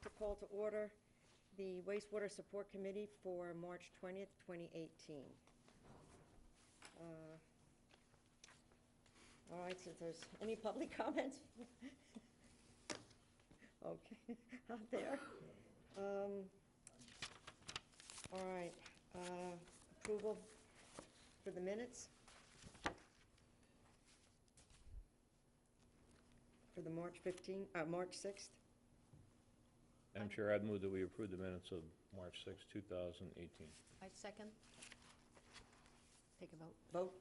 like to call to order the Wastewater Support Committee for March 20th, 2018. All right, since there's any public comments? Okay, out there. All right, approval for the minutes? For the March 6th? Madam Chair, I'd move that we approve the minutes of March 6, 2018. I second. Take a vote. Vote?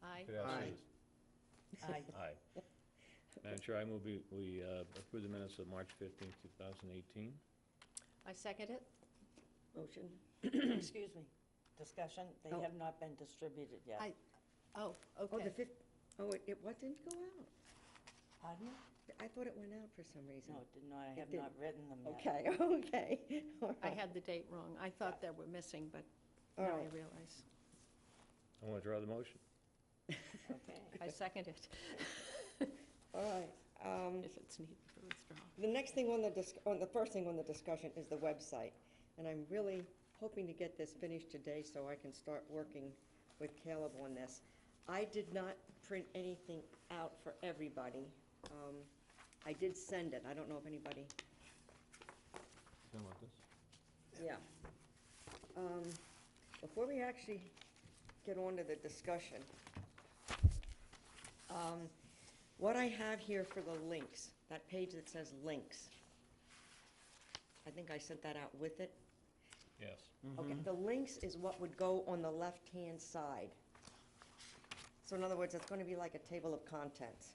Aye. Could I ask Aye. you- Aye. Aye. Madam Chair, I move we approve the minutes of March 15, 2018. I second it. Motion? Excuse me, discussion, they Oh. have not been distributed yet. Oh, Oh, okay. what didn't go out? Pardon me? I thought it went out for some reason. No, it did not, I It have not didn't. written them yet. Okay, okay. All I right. had the date wrong. I thought there were missing, but All now I right. realize. I want to draw the motion. Okay. I second it, All right. if it's needed for withdrawal. The next thing the first thing on the discussion is the website. And I'm really hoping to get this finished today so I can start working with Caleb on this. I did not print anything out for everybody. I did send it. I don't know if anybody, Something like this? yeah. Before we actually get on to the discussion, what I have here for the links, that page that says links, I think I sent that out with it. Yes. Okay, the links is what would go on the left-hand side. So in other words, it's going to be like a table of contents.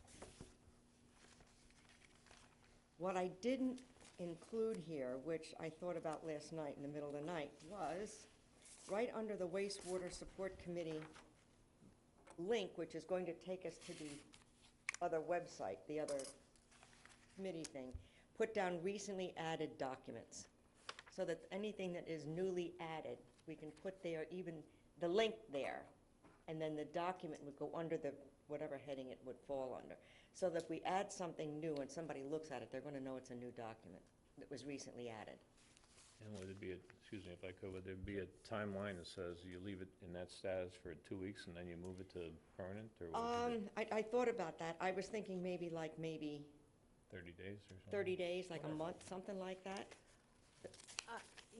What I didn't include here, which I thought about last night in the middle of the night, was right under the Wastewater Support Committee link, which is going to take us to the other website, the other committee thing, put down recently added documents, so that anything that is newly added, we can put there, even the link there, and then the document would go under the, whatever heading it would fall under. So that if we add something new and somebody looks at it, they're gonna know it's a new document that was recently added. And would it be, excuse me if I could, would there be a timeline that says you leave it in that status for 2 weeks and then you move it to permanent, or would you do I thought about that. I was thinking maybe 30 days or something? 30 days, like a month, something like that.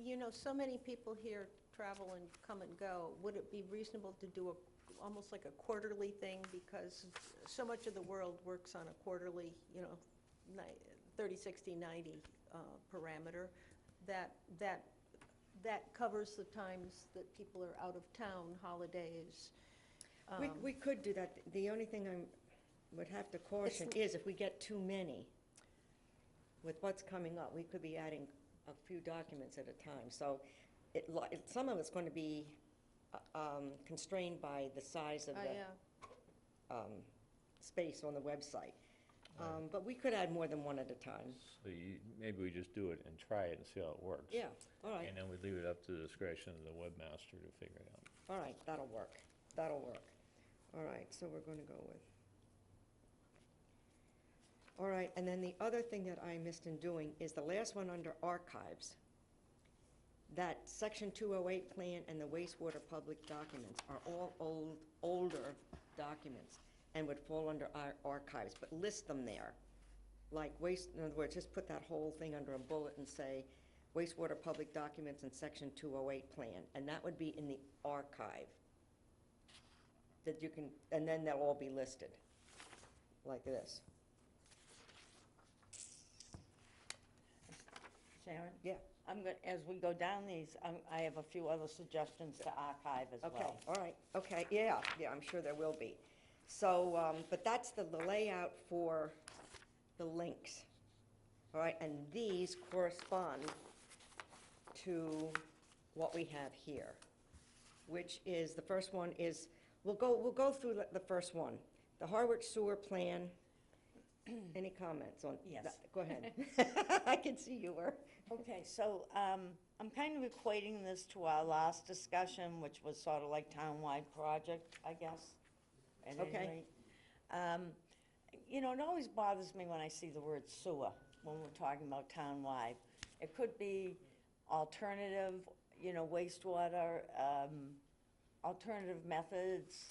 You know, so many people here travel and come and go. Would it be reasonable to do almost like a quarterly thing? Because so much of the world works on a quarterly, 30, 60, 90 parameter. That covers the times that people are out of town, holidays. We could do that. The only thing I would have to caution is if we get too many with what's coming up, we could be adding a few documents at a time. So some of it's going to be constrained by the size of the space on the website. But we could add more than one at a time. So maybe we just do it and try it and see how it works. Yeah, all right. And then we leave it up to the discretion of the webmaster to figure it out. All right, that'll work. That'll work. All right, so we're going to go with. All right, and then the other thing that I missed in doing is the last one under archives. That Section 208 plan and the wastewater public documents are all older documents and would fall under our archives, but list them there. Like in other words, just put that whole thing under a bullet and say wastewater public documents and Section 208 plan, and that would be in the archive. That you can, and then they'll all be listed, like this. Sharon? Yeah. As we go down these, I have a few other suggestions to archive as well. Okay, all right, okay, yeah, I'm sure there will be. So, but that's the layout for the links, all right, and these correspond to what we have here, which is, the first one is, we'll go through the first one. The Harwich sewer plan. Any comments on Yes. that? Go ahead. I can see you were. Okay, so I'm kind of equating this to our last discussion, which was sort of like townwide project, I guess, at any Okay. rate. You know, it always bothers me when I see the word sewer when we're talking about town-wide. It could be alternative, wastewater, alternative methods.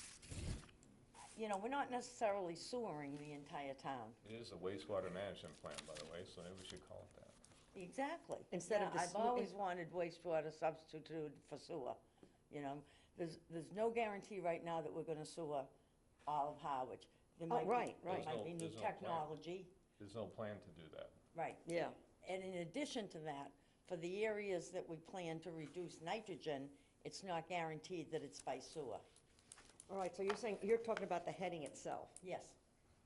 We're not necessarily sewering the entire town. It is a wastewater management plan, by the way, so maybe we should call it that. Exactly. Instead of Yeah, the I've always wanted wastewater substituted for sewer, There's no guarantee right now that we're gonna sewer all of Harwich. There Oh, might be- right, right. There might be new There's no plan. technology, There's no plan to do that. right. Yeah. And in addition to that, for the areas that we plan to reduce nitrogen, it's not guaranteed that it's by sewer. All right, so you're talking about the heading itself, Yes.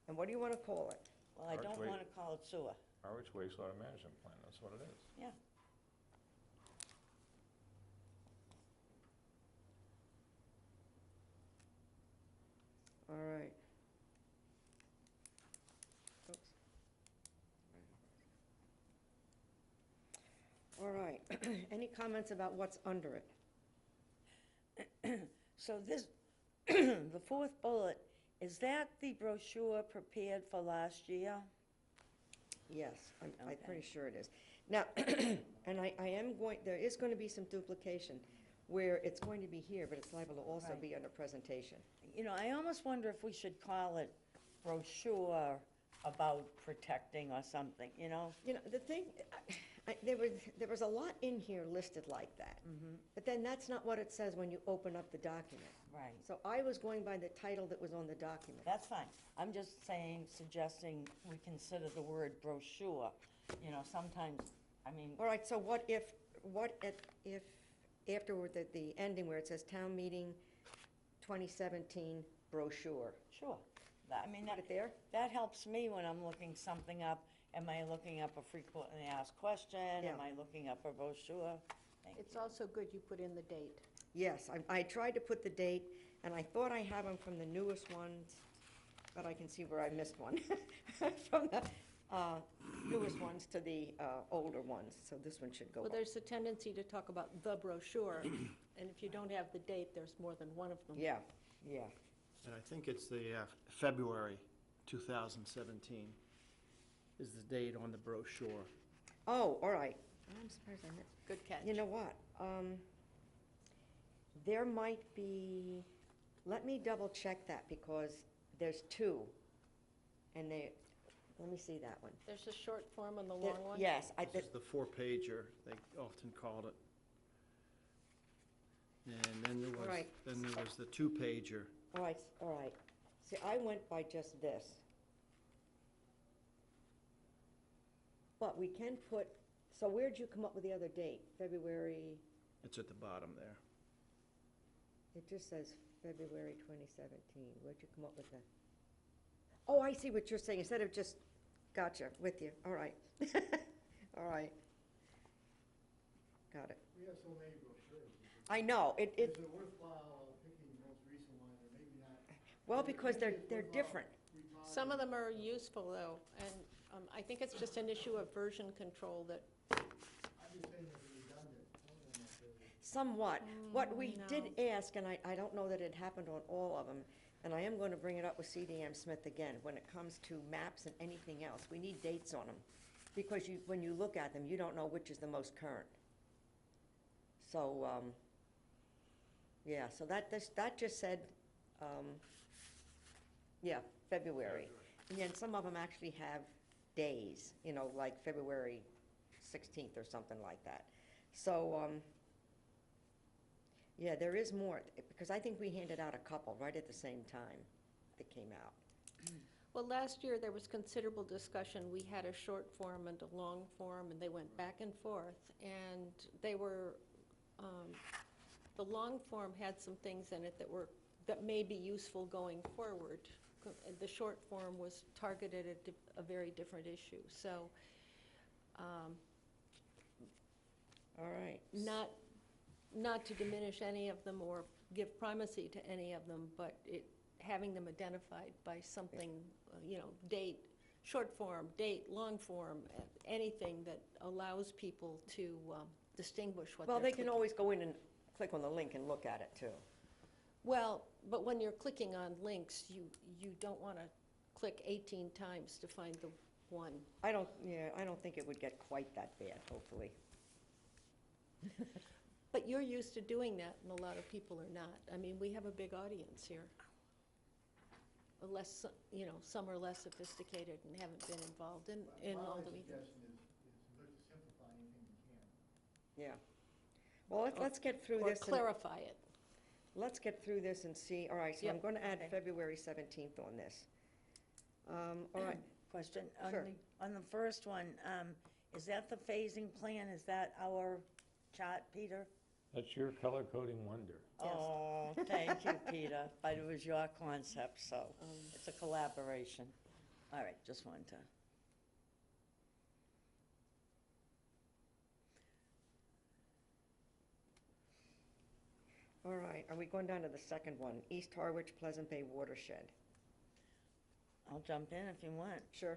and what do you want to call it? Well, I don't Wait. wanna call it sewer. Harwich wastewater management plan, that's what it is. Yeah. All right. Oops. All right, any comments about what's under it? So this, the fourth bullet, is that the brochure prepared for last year? Yes, I'm Okay. pretty sure it is. Now, and I am there is going to be some duplication where it's going to be here, but it's liable to also Right. be under presentation. I almost wonder if we should call it brochure about protecting or something, The thing, there was a lot in here listed like that. But then that's not what it says when you open up the document. Right. So I was going by the title that was on the document. That's fine. I'm just suggesting we consider the word brochure. Sometimes, All right, so what if afterward, at the ending where it says town meeting 2017 brochure, sure. put it there? That helps me when I'm looking something up. Am I looking up a frequently asked question? Yeah. Am I looking up a brochure? Thank It's you. also good you put in the date. Yes, I tried to put the date, and I thought I have them from the newest ones, but I can see where I missed one. From the newest ones to the older ones, so this one should go Well, up. there's a tendency to talk about the brochure, and if you don't have the date, there's more than one of them. Yeah, yeah. And I think it's the February 2017 is the date on the brochure. Oh, all right. I'm surprised I missed. Good catch. You know what? There might be, let me double check that, because there's two, and let me see that one. There's a short form and the There- long one? Yes, This is the four-pager, they often called it. And then there Right. was the two-pager. all right, all right. See, I went by just this. But we can put, so where'd you come up with the other date? February, It's at the bottom there. it just says February 2017. Where'd you come up with that? Oh, I see what you're saying. Instead of just, gotcha, with you. All right. All right. Got it. We have so many brochures. I know, Is it worthwhile picking the most recent one, or maybe not? well, because Maybe it's they're worthwhile different. retalking. Some of them are useful, though, and I think it's just an issue of version control that, I'm just saying they're redundant. Some of them are fairly- Somewhat. What we did no. ask, and I don't know that it happened on all of them, and I am going to bring it up with CDM Smith again, when it comes to maps and anything else, we need dates on them. Because when you look at them, you don't know which is the most current. So, yeah, so that just said, yeah, February. And then some of them actually have days, like February 16th or something like that. So, yeah, there is more, because I think we handed out a couple right at the same time that came out. well, last year, there was considerable discussion. We had a short form and a long form, and they went back and forth, and they were, the long form had some things in it that may be useful going forward. The short form was targeted at a very different issue, so, All right. not to diminish any of them or give primacy to any of them, but having them identified by something, date, short form, date, long form, anything that allows people to distinguish what they're Well, they clicking. can always go in and click on the link and look at it, too. Well, but when you're clicking on links, you don't want to click 18 times to find one. I don't think it would get quite that bad, hopefully. But you're used to doing that, and a lot of people are not. I mean, we have a big audience here. Less, you know, some are less sophisticated and haven't been involved in all the meetings. My suggestion is look to simplify anything you can. Yeah. Well, let's get through Or this. clarify it. Let's get through this and see, all right, so I'm Yep. going to add Okay. February 17th on this. All right, Question, Sure. on the first one, is that the phasing plan? Is that our chart, Peter? That's your color coding wonder. Oh, thank you, Peter, but it was your concept, so it's a collaboration. All right, just wanted to. all right, are we going down to the second one? East Harwich Pleasant Bay Watershed. I'll jump in if you want. Sure.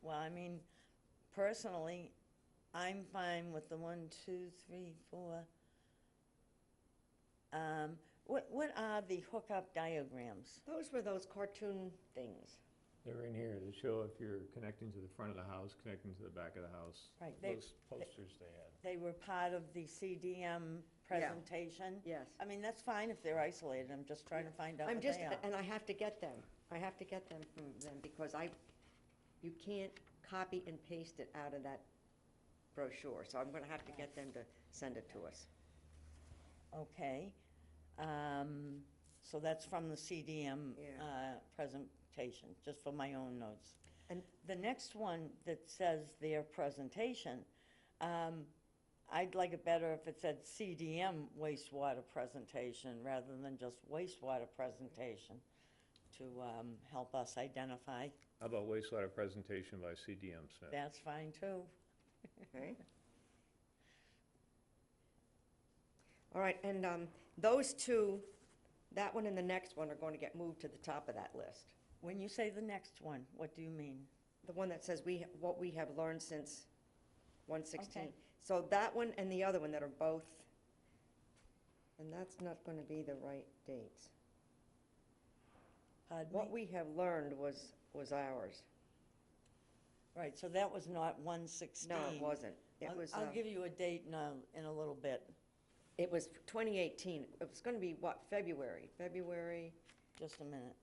Well, I mean, personally, I'm fine with the 1, 2, 3, 4. What are the hookup diagrams? Those were those cartoon things. They're in here to show if you're connecting to the front of the house, connecting to the back of the house. Right, Those posters they had. They were part of the CDM presentation? Yes. I mean, that's fine if they're isolated, I'm just trying to find out I'm what just, they are. and I have to get them. I have to get them from them because you can't copy and paste it out of that brochure. So I'm going to have to get them to send it to us. Okay. So that's from the CDM Yeah. presentation, just for my own notes. And- The next one that says their presentation, I'd like it better if it said CDM wastewater presentation rather than just wastewater presentation to help us identify. How about wastewater presentation by CDM Smith? That's fine too. Okay. All right, and those two, that one and the next one are going to get moved to the top of that list. When you say the next one, what do you mean? The one that says what we have learned since 116. Okay. So that one and the other one that are both, and that's not going to be the right dates. Pardon What me? we have learned was ours. Right, so that was not 116. No, it wasn't. It I'll- was, I'll give you a date in a little bit, it was 2018. It was going to be what, February? February, just a minute.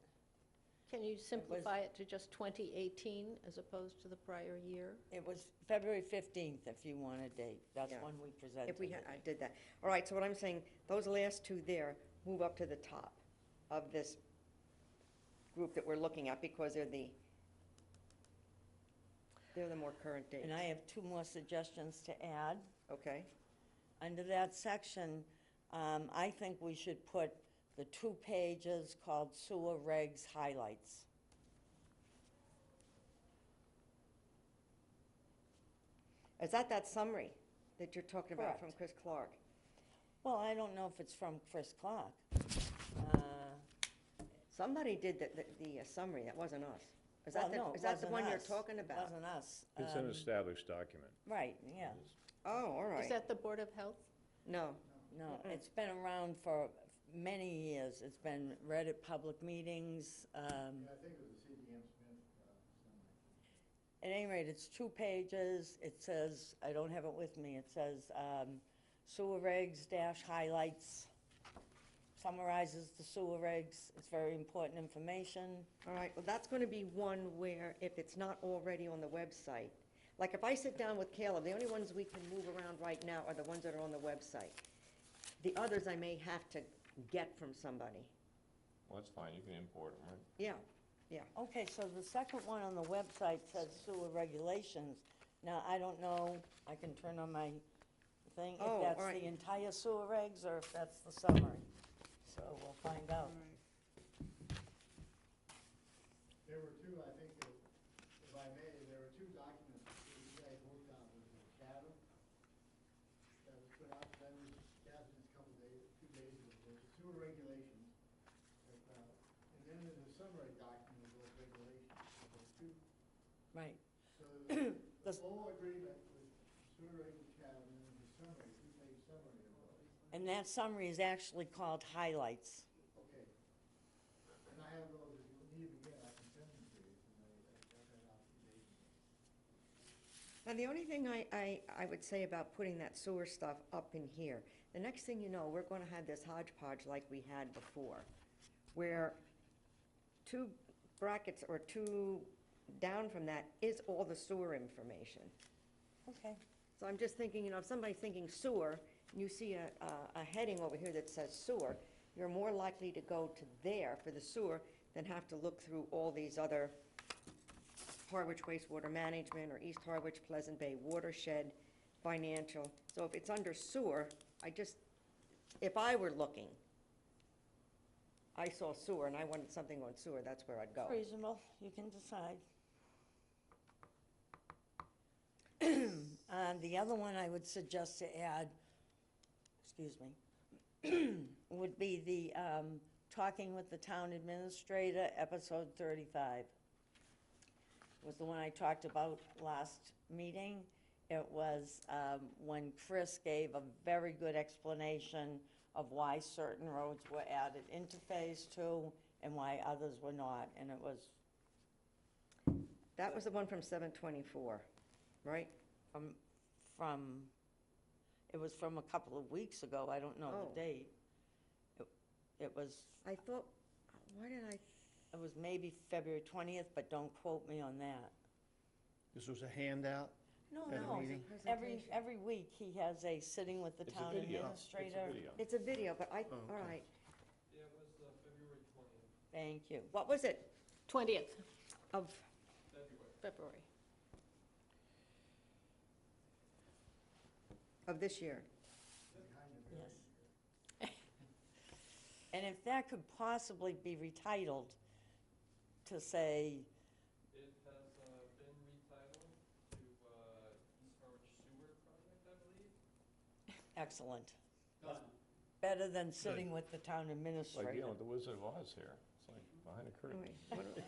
Can you simplify it to just 2018 as opposed to the prior year? It was February 15th, if you want a date. That's Yeah. when we presented if we, it. I did that. All right, so what I'm saying, those last two there move up to the top of this group that we're looking at because they're the more current dates. And I have two more suggestions to add. Okay, Under that section, I think we should put the 2 pages called sewer regs highlights. is that summary that you're talking about from Correct. Chris Clark? Well, I don't know if it's from Chris Clark. Somebody did the summary, that wasn't us. Is Well, that no, the, it is that the wasn't one you're us. talking about? It wasn't us. It's an established document. Right, yeah. Oh, all right. Is that the Board of Health? No, No, it's been around for many years. It's been read at public meetings. Yeah, I think it was a CDM Smith summary. At any rate, it's 2 pages. It says, I don't have it with me, it says sewer regs dash highlights, summarizes the sewer regs. It's very important information. all right, well, that's going to be one where if it's not already on the website, like if I sit down with Caleb, the only ones we can move around right now are the ones that are on the website. The others I may have to get from somebody. Well, that's fine, you can import them, right? Yeah, Okay, so the second one on the website says sewer regulations. Now, I don't know, I can turn on my thing, Oh, if that's all right. the entire sewer regs or if that's the summary. So we'll find out. There were two, I think, if I may, there were two documents that you guys worked on, was the CADA that was put out, then this CADA just a couple days, 2 days ago, there's the sewer regulations, and then there's a summary document of those regulations, so there's two. Right. So there's The- the full agreement with sewer reg CADA, and then there's a summary, 2-page summary of those. And that summary is actually called highlights. Okay. And I have those, if you need them again, I can send them to you, and I got that out 2 days ago. Now, the only thing I would say about putting that sewer stuff up in here, the next thing you know, we're gonna have this hodgepodge like we had before, where two brackets or two down from that is all the sewer information. Okay. So I'm just thinking, if somebody's thinking sewer, and you see a heading over here that says sewer, you're more likely to go to there for the sewer than have to look through all these other Harwich Wastewater Management or East Harwich Pleasant Bay Watershed Financial. So if it's under sewer, if I were looking, I saw sewer and I wanted something on sewer, that's where I'd go. Reasonable, you can decide. The other one I would suggest to add, excuse me, would be the talking with the town administrator, episode 35. Was the one I talked about last meeting. It was when Chris gave a very good explanation of why certain roads were added into Phase 2 and why others were not, and it was That was the one from 7/24, right? it was from a couple of weeks ago, I don't know Oh. the date. It was, I thought, why did I, it was maybe February 20th, but don't quote me on that. This was a handout? No, At a no, meeting? every week he has a sitting with the It's a town video. administrator. It's a video. it's a video, but okay. all right. Yeah, it was February 20th, Thank you. What was it 20th of, February. February. of this year? Yes. And if that could possibly be retitled to say, It has been retitled to East Harwich Sewer Project, I believe. excellent. Done. Better than sitting with the town Like administrator. dealing with the Wizard of Oz here. It's like behind a curtain. Wait,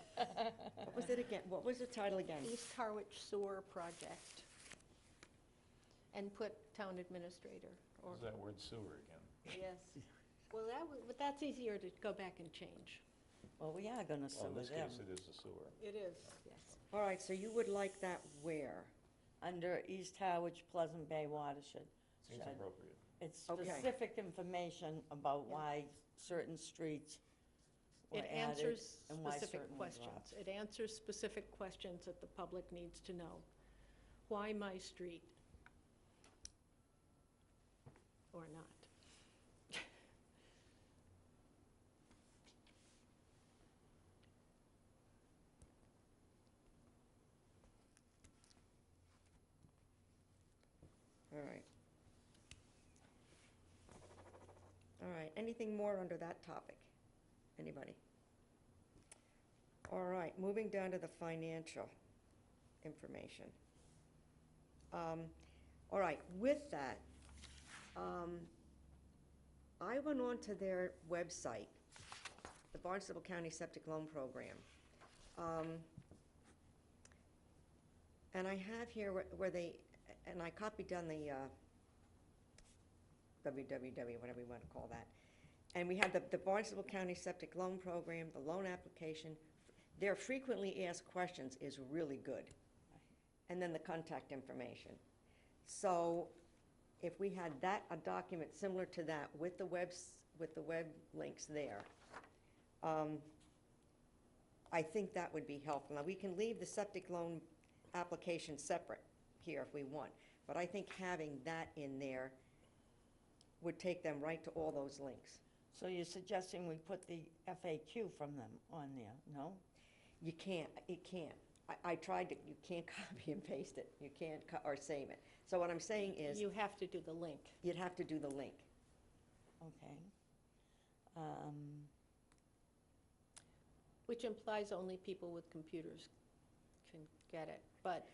what was it again? What was the title again? East Harwich Sewer Project. And put town administrator, or, There's that word sewer again. yes. Well, but that's easier to go back and change. Well, we are gonna Well, in sue this them. case, it is the sewer. It is, yes. All right, so you would like that where? Under East Howard Pleasant Bay Watershed. Seems Shed. appropriate. It's Okay. specific information about Yeah. why certain streets were It added answers and why specific certain were dropped. questions. It answers specific questions that the public needs to know. Why my street? Or not. All right. All right, anything more under that topic? Anybody? All right, moving down to the financial information. All right, with that, I went on to their website, the Barnstable County Septic Loan Program. And I have here where they, and I copied down the www, whatever you want to call that. And we have the Barnstable County Septic Loan Program, the loan application. Their frequently asked questions is really good. And then the contact information. So if we had a document similar to that with the web links there, I think that would be helpful. Now, we can leave the septic loan application separate here if we want, but I think having that in there would take them right to all those links. So you're suggesting we put the FAQ from them on there, no? You can't, it can't. I tried to, you can't copy and paste it. You can't, or save it. So what I'm saying is, You have to do the link. you'd have to do the link. Okay. Which implies only people with computers can get it, but,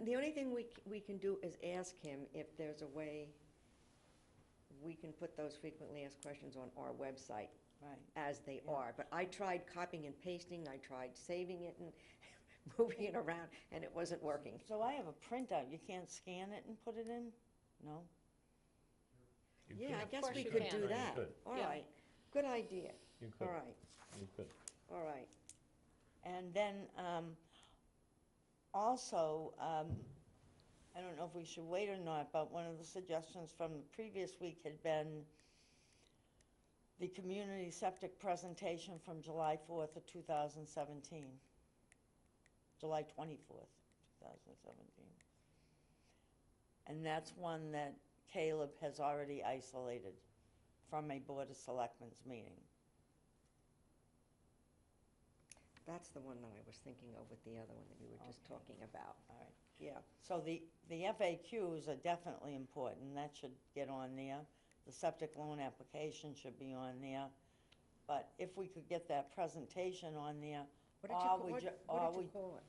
The only thing we can do is ask him if there's a way we can put those frequently asked questions on our website Right. as they Yeah. are. But I tried copying and pasting, I tried saving it and moving it around, and it wasn't working. So I have a printout, you can't scan it and put it in? No? You Yeah, I could. guess course we you could can. do You that. could. All Yeah. right, good idea. You could. All right, You could. all right. And then, also, I don't know if we should wait or not, but one of the suggestions from the previous week had been the community septic presentation from July 4th of 2017. July 24th, 2017. And that's one that Caleb has already isolated from a Board of Selectmen's meeting. That's the one that I was thinking of with the other one that you were just Okay. talking about. All right. Yeah. So the FAQs are definitely important, that should get on there. The septic loan application should be on there. But if we could get that presentation on there, What did you, or ca- we what ju- what or did you we- call it?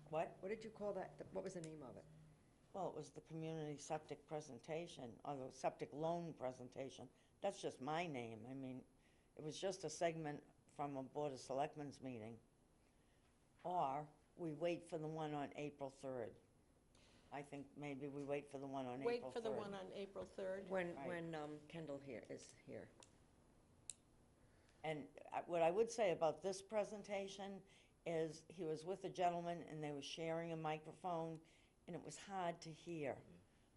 what? What did you call that? What was the name of it? Well, it was the community septic presentation, or the septic loan presentation. That's just my name. I mean, it was just a segment from a Board of Selectmen's meeting. Or we wait for the one on April 3rd. I think maybe we wait for the one on Wait April 3rd. for the one on April 3rd. When, Right. when Kendall is here. And what I would say about this presentation is he was with a gentleman and they were sharing a microphone and it was hard to hear.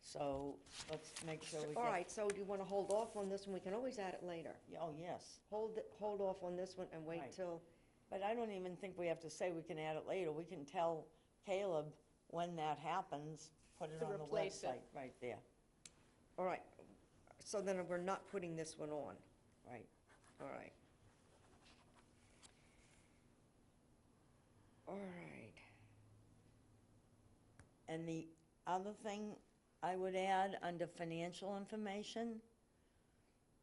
So let's make sure we get. All right, so do you want to hold off on this one? We can always add it later. Oh, yes. Hold off on this one and wait Right. till, But I don't even think we have to say we can add it later. We can tell Caleb when that happens, put it To on the replace it. website right there. all right. So then we're not putting this one on. Right. All right. All right. And the other thing I would add under financial information,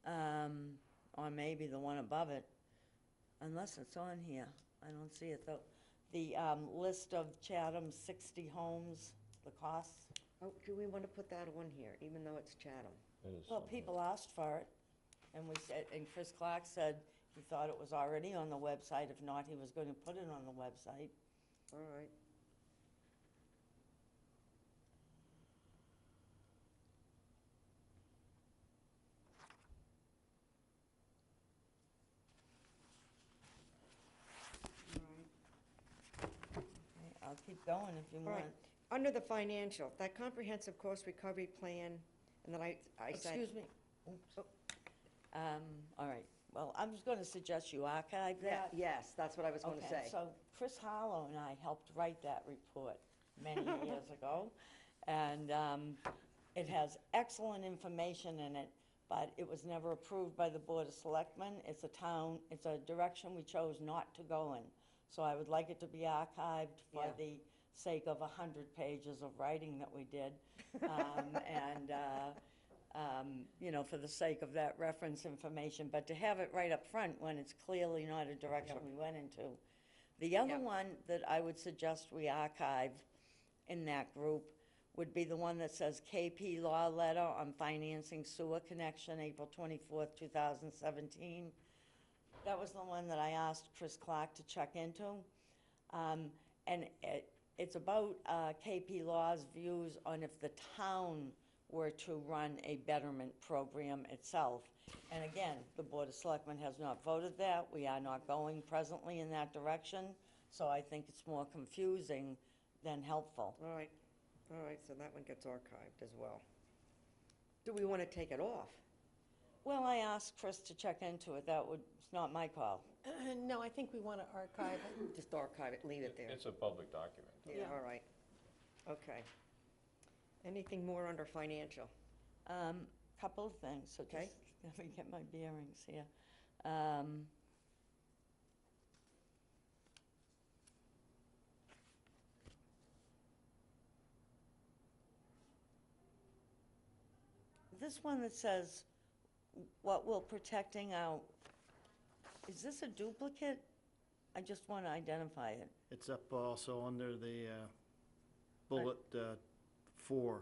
or maybe the one above it, unless it's on here, I don't see it though. The list of Chatham's 60 homes, the costs. Oh, do we want to put that on here, even though it's Chatham? That is Well, something. people asked for it, and we said, and Chris Clark said he thought it was already on the website. If not, he was going to put it on the website. All right. Okay, I'll keep going if you All right. want. Under the financial, that comprehensive cost recovery plan, and then I said. Excuse me. Oops. All right, well, I was going to suggest you archive Yeah, that. yes, that's what I was going to Okay, say. so Chris Harlow and I helped write that report many years ago, and it has excellent information in it, but it was never approved by the Board of Selectmen. It's a direction we chose not to go in. So I would like it to be archived for Yeah. the sake of 100 pages of writing that we did. You know, for the sake of that reference information, but to have it right up front when it's clearly not a direction we went into. The other Yep. one that I would suggest we archive in that group would be the one that says KP Law Letter on Financing Sewer Connection, April 24th, 2017. That was the one that I asked Chris Clark to check into. And it's about KP Law's views on if the town were to run a betterment program itself. And again, the Board of Selectmen has not voted that. We are not going presently in that direction. So I think it's more confusing than helpful. All right, so that one gets archived as well. Do we want to take it off? Well, I asked Chris to check into it. It's not my call. No, I think we want to archive it. Just archive it, leave it there. It's a public document. Yeah, Yeah. all right. Okay. Anything more under financial? Couple of things, so Okay. just let me get my bearings here. This one that says, what will protecting our, is this a duplicate? I just want to identify it. It's up also under the bullet 4,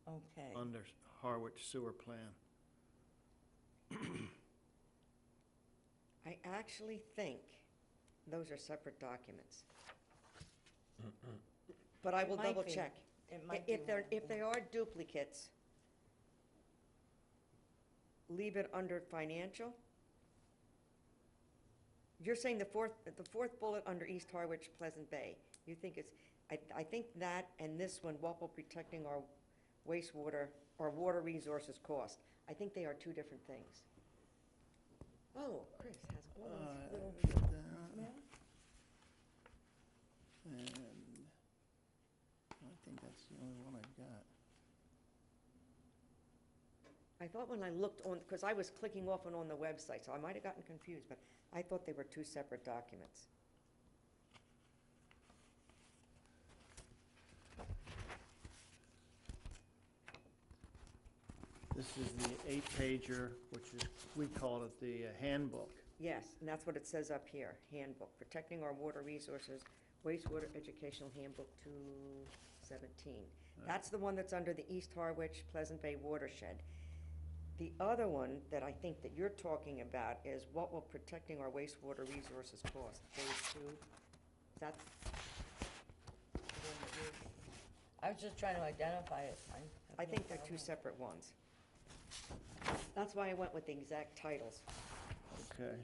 Okay. under Harwich Sewer Plan. I actually think those are separate documents. But I will Might double be. check. It might be one. If they are duplicates, leave it under financial? You're saying the fourth bullet under East Harwich, Pleasant Bay, you think it's, I think that and this one, what will protecting our wastewater, our water resources cost, I think they are two different things. Oh, Chris has all those little, And I think that's the only one I've got. I thought when I looked on, because I was clicking off and on the website, so I might have gotten confused, but I thought they were two separate documents. This is the 8-pager, which is, we call it the handbook. Yes, and that's what it says up here, handbook, protecting our water resources, wastewater educational handbook 217. That's the one that's under the East Harwich Pleasant Bay watershed. The other one that I think that you're talking about is what will protecting our wastewater resources cost, phase 2. Is that the one that you're? I was just trying to identify it. I think they're two separate ones. That's why I went with the exact titles. Okay.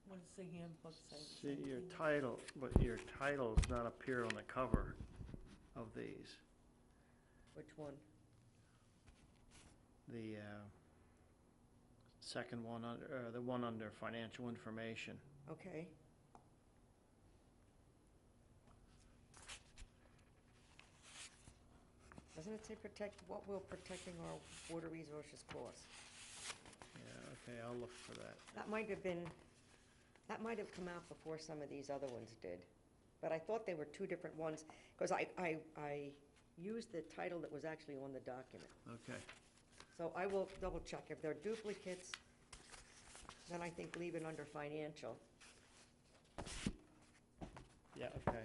What does the handbook say? See, your title, but your title does not appear on the cover of these. Which one? The second one, the one under financial information. Okay. Doesn't it say protect, what will protecting our water resources cost? Yeah, okay, I'll look for that. That might have been, that might have come out before some of these other ones did. But I thought they were two different ones, because I used the title that was actually on the document. Okay. So I will double check. If they're duplicates, then I think leave it under financial. Yeah, okay.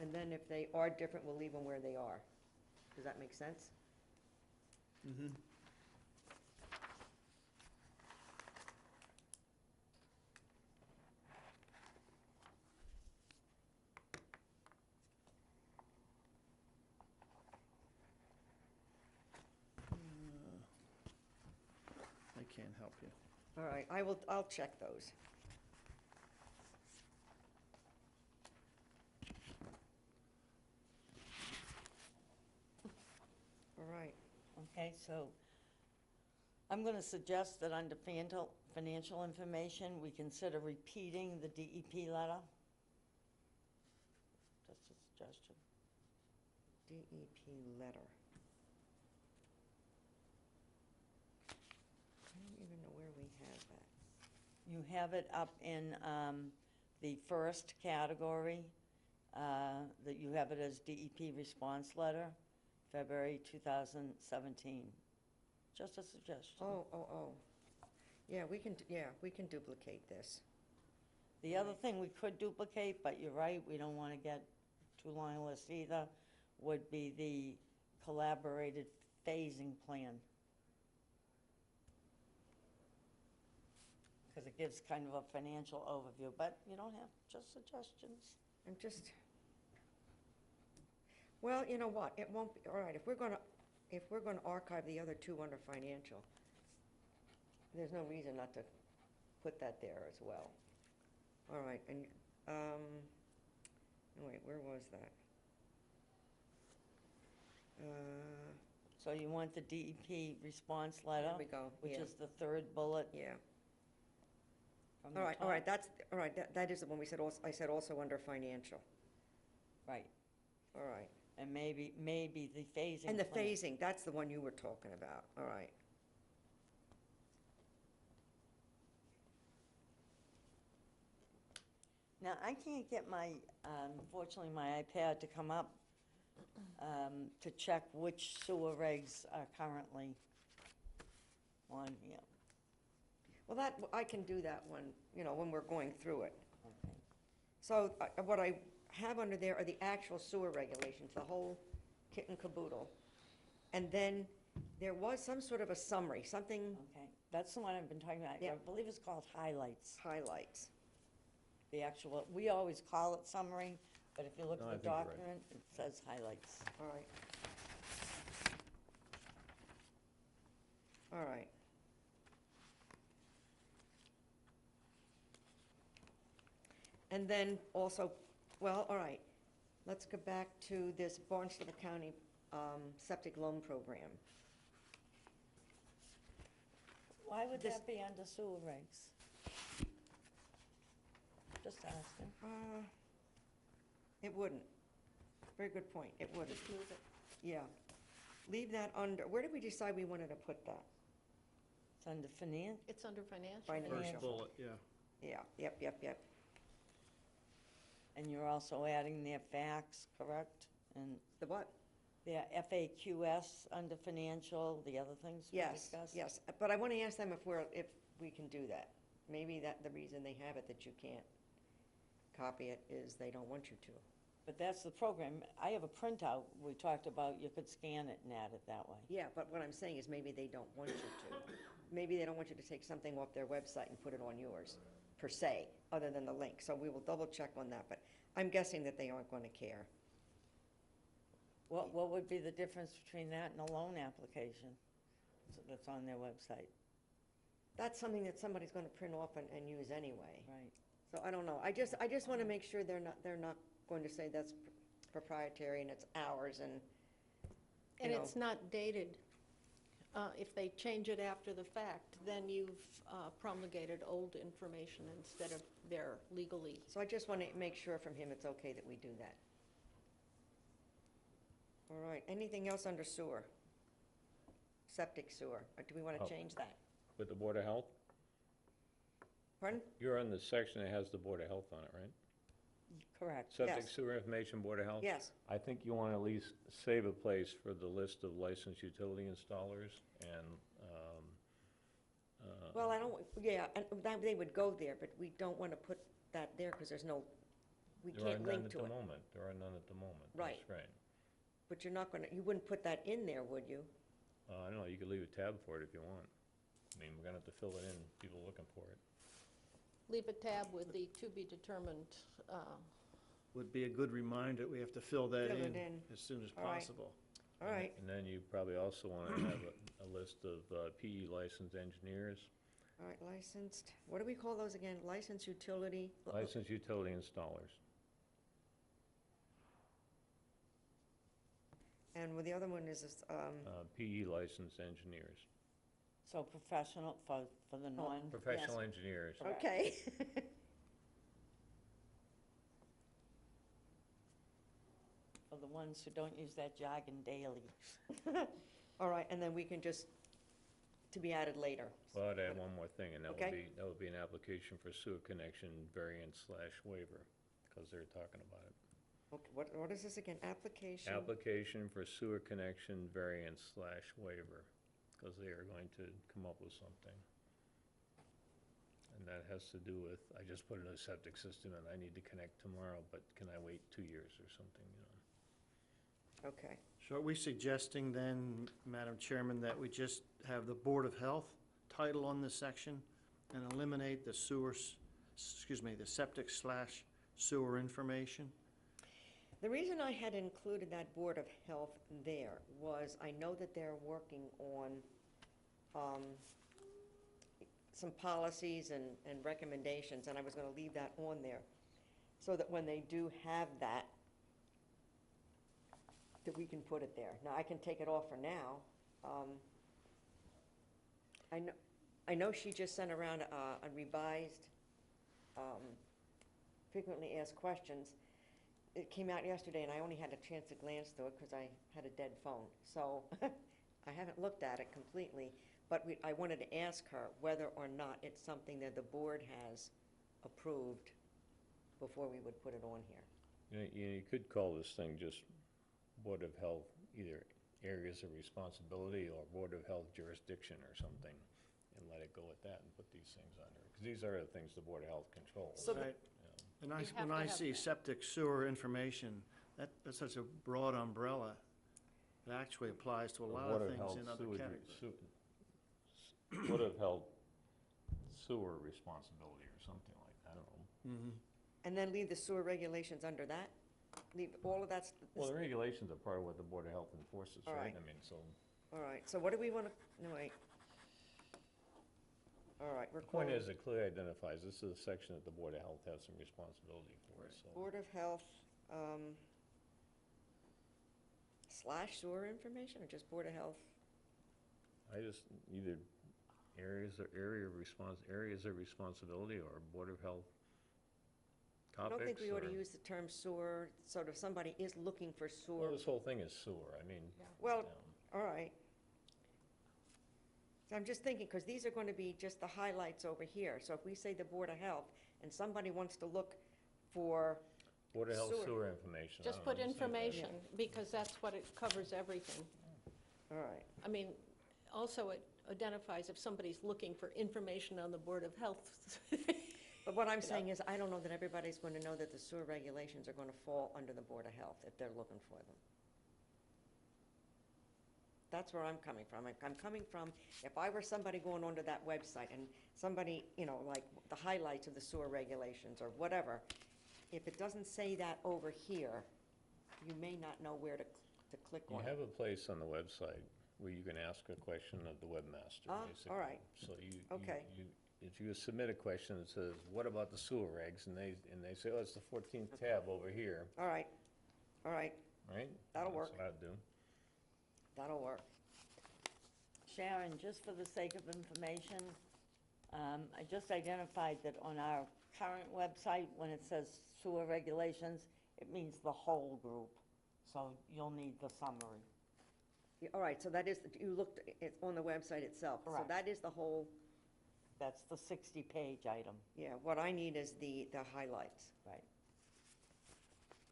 And then if they are different, we'll leave them where they are. Does that make sense? Mm-hmm. I can't help you. All right, I'll check those. All right. Okay, so I'm going to suggest that under financial information, we consider repeating the DEP letter. Just a suggestion. DEP letter. I don't even know where we have that. You have it up in the first category, that you have it as DEP response letter, February 2017. Just a suggestion. Oh. Yeah, we can duplicate this. The other thing we could duplicate, but you're right, we don't want to get too long a list either, would be the collaborated phasing plan. Because it gives kind of a financial overview, but you don't have, just suggestions. I'm just, well, you know what, it won't be, all right, if we're gonna archive the other two under financial, there's no reason not to put that there as well. All right, and, wait, where was that? So you want the DEP response letter? There we go, Which yeah. is the third bullet Yeah, from the all top? right, that is the one we said, I said also under financial, Right, all right. and maybe the phasing And the plan. phasing, that's the one you were talking about, all right. Now, I can't get my, unfortunately, my iPad to come up to check which sewer regs are currently on here. Well, that, I can do that when we're going through it. Okay. So what I have under there are the actual sewer regulations, the whole kit and caboodle. And then there was some sort of a summary, something Okay, that's the one I've been talking about. Yeah. I believe it's called highlights. highlights. The actual, we always call it summary, but if you look No, at I the think you're right. document, it says highlights. All right. All right. And then also, well, all right, let's go back to this Barnstable County septic loan program. Why would This- that be under sewer regs? Just asking. It wouldn't. Very good point, it wouldn't, Just move it. yeah. Leave that under, where did we decide we wanted to put that? It's under finance? It's under financial. Financial. First bullet, yeah. Yeah, yep. And you're also adding their facts, correct? And The what? their FAQS under financial, the other things we Yes, discussed? yes, but I want to ask them if we can do that. Maybe that, the reason they have it, that you can't copy it, is they don't want you to. But that's the program. I have a printout, we talked about, you could scan it and add it that way. Yeah, but what I'm saying is maybe they don't want you to. Maybe they don't want you to take something off their website and put it on yours, per se, other than the link. So we will double check on that, but I'm guessing that they aren't going to care. What would be the difference between that and a loan application that's on their website? That's something that somebody's going to print off and use anyway. Right. So I don't know. I just want to make sure they're not going to say that's proprietary and it's ours and, And you know. it's not dated. If they change it after the fact, then you've promulgated old information instead of their legally. So I just want to make sure from him it's okay that we do that. All right, anything else under sewer? Septic sewer, or do we want Oh. to change that? With the Board of Health? Pardon? You're on the section that has the Board of Health on it, right? Correct. Septic Yes. sewer information, Board of Health? Yes, I think you want to at least save a place for the list of licensed utility installers and, well, I don't, yeah, and that, they would go there, but we don't want to put that there because there's no, we there are can't none link at to the it. moment. There are none at the moment. Right. That's right. But you're not going to, you wouldn't put that in there, would you? I don't know, you could leave a tab for it if you want. I mean, we're gonna have to fill it in, people looking for it. Leave a tab with the to be determined. Would be a good reminder, we have to fill that Fill it in in. as soon as All right. possible. All right, And then you probably also want to have a list of PE licensed engineers, all right, licensed, what do we call those again? Licensed utility? licensed utility installers. And well, the other one is, this, PE licensed engineers, So professional for the non. professional engineers. okay. For the ones who don't use that jargon daily. All right, and then we can just, to be added later. Well, I'd add one more thing, and Okay. that would be an application for sewer connection variance/waiver, because they're talking about it. Okay, what is this again? Application? Application for sewer connection variance/waiver, because they are going to come up with something. And that has to do with, I just put in a septic system and I need to connect tomorrow, but can I wait 2 years or something, you know? Okay, So are we suggesting then, Madam Chairman, that we just have the Board of Health title on this section and eliminate the the septic/sewer information? the reason I had included that Board of Health there was I know that they're working on some policies and recommendations, and I was gonna leave that on there, so that when they do have that, that we can put it there. Now, I can take it off for now. I know she just sent around a revised frequently asked questions. It came out yesterday, and I only had a chance to glance through it because I had a dead phone. So I haven't looked at it completely, but I wanted to ask her whether or not it's something that the board has approved before we would put it on here. You could call this thing just Board of Health, either areas of responsibility or Board of Health jurisdiction or something, and let it go with that and put these things under. Because these are the things the Board of Health controls. So the- Right. And You have when to I have see that. septic sewer information, that's such a broad umbrella. It actually applies to a The lot Board of of things Health in other sewage- categories. Board of Health sewer responsibility or something like that, I don't know. Mhm. And then leave the sewer regulations under that? Leave all of that? Well, the regulations are part of what the Board of Health enforces, All right? right. I mean, so, All right, so what do we want to, no, wait. All right, we're The point calling is, it clearly identifies, this is a section that the Board of Health has some responsibility for, so. Board of Health, slash sewer information, or just Board of Health? I just, either areas of responsibility or Board of Health I topics, don't think we ought to or- use the term sewer, sort of somebody is looking for Well, sewer. this whole thing is sewer, I mean. Yeah. Well, um, all right. So I'm just thinking, because these are going to be just the highlights over here. So if we say the Board of Health, and somebody wants to look for, Board of Health sewer. sewer information. I Just don't know, put just think about it. information, because that's what it covers everything. all right, I mean, also it identifies if somebody's looking for information on the Board of Health. but what I'm You know. saying is, I don't know that everybody's going to know that the sewer regulations are going to fall under the Board of Health if they're looking for them. That's where I'm coming from. I'm coming from, if I were somebody going onto that website and somebody, you know, like the highlights of the sewer regulations or whatever, if it doesn't say that over here, you may not know where to click You on it. have a place on the website where you can ask a question of the webmaster, Ah, basically. all right. So Okay. if you submit a question that says, what about the sewer regs? And they say, oh, it's the 14th tab over here, All right, right? That'll work. That's what I'd do. that'll work. Sharon, just for the sake of information, I just identified that on our current website, when it says sewer regulations, it means the whole group, so you'll need the summary. Yeah, all right, so that is, you looked, it's on the website itself. So Correct. that is the whole, That's the 60-page item, yeah, what I need is the highlights. right?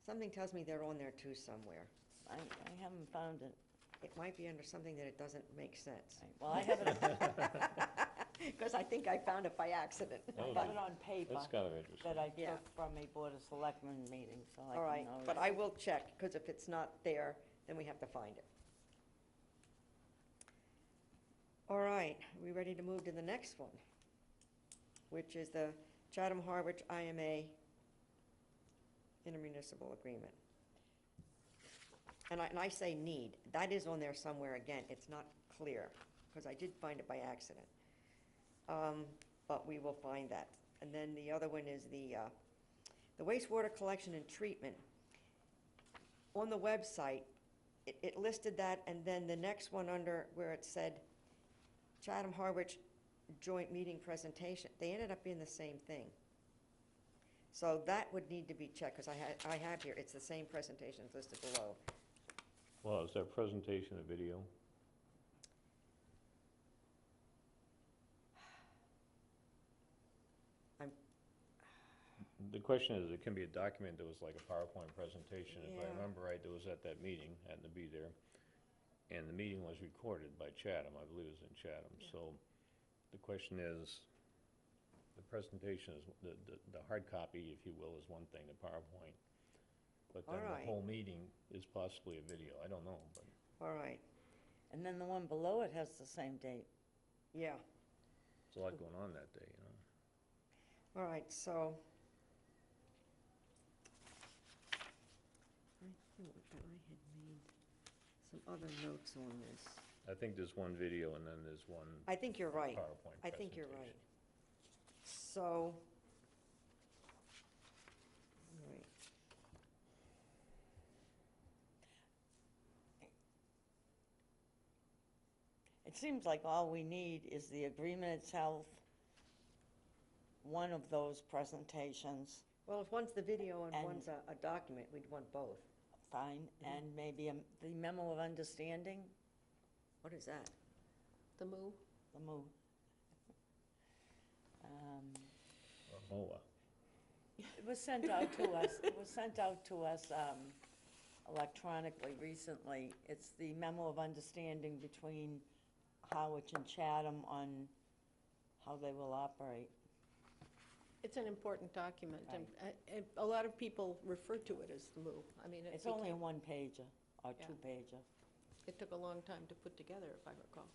Something tells me they're on there too somewhere. I haven't found it. It might be under something that it doesn't make sense. Right. Well, I have it, Because I think I found it by accident. Oh, I have it on paper That's kind of interesting. that I Yeah. took from a Board of Selectmen meeting, so I All can right, notice. but I will check, because if it's not there, then we have to find it. All right, are we ready to move to the next one? Which is the Chatham-Harwich IMA intermunicipal agreement. And I say need, that is on there somewhere again, it's not clear, because I did find it by accident. But we will find that. And then the other one is the wastewater collection and treatment. On the website, it listed that, and then the next one under where it said Chatham-Harwich joint meeting presentation, they ended up being the same thing. So that would need to be checked, because I have here, it's the same presentations listed below. Well, is that presentation a video? The question is, it can be a document that was like a PowerPoint presentation. If I Yeah. remember right, it was at that meeting, happened to be there. And the meeting was recorded by Chatham, I believe it was in Chatham. So the question is, the presentation is, the hard copy, if you will, is one thing, the PowerPoint. But then All right. the whole meeting is possibly a video. I don't know, but All right, And then the one below it has the same date. yeah, there's a lot going on that day, you know? all right, so. I thought that I had made some other notes on this. I think there's one video and then there's one I think you're right. PowerPoint I think you're right. presentation. So, right, It seems like all we need is the agreement itself, one of those presentations, well, if one's the video and And- one's a document, we'd want both. fine, and maybe the memo of understanding, What is that? The move. the move. Or MOA. It was sent out to us, electronically recently. It's the memo of understanding between Harwich and Chatham on how they will operate. It's an important document, and a lot of people refer to it as the move. I mean, It's only a one-pager or Yeah. two-pager. it took a long time to put together, if I recall.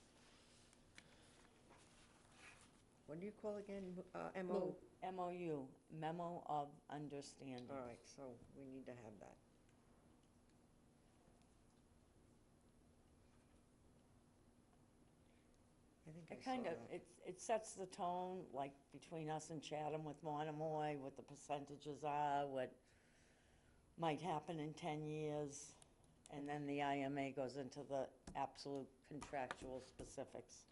What do you call again, MO? Move. MOU, memo of understanding. All right, so we need to have that. I think It I saw kind of, that. it sets the tone, like, between us and Chatham with Monomoy, what the percentages are, what might happen in 10 years, and then the IMA goes into the absolute contractual specifics.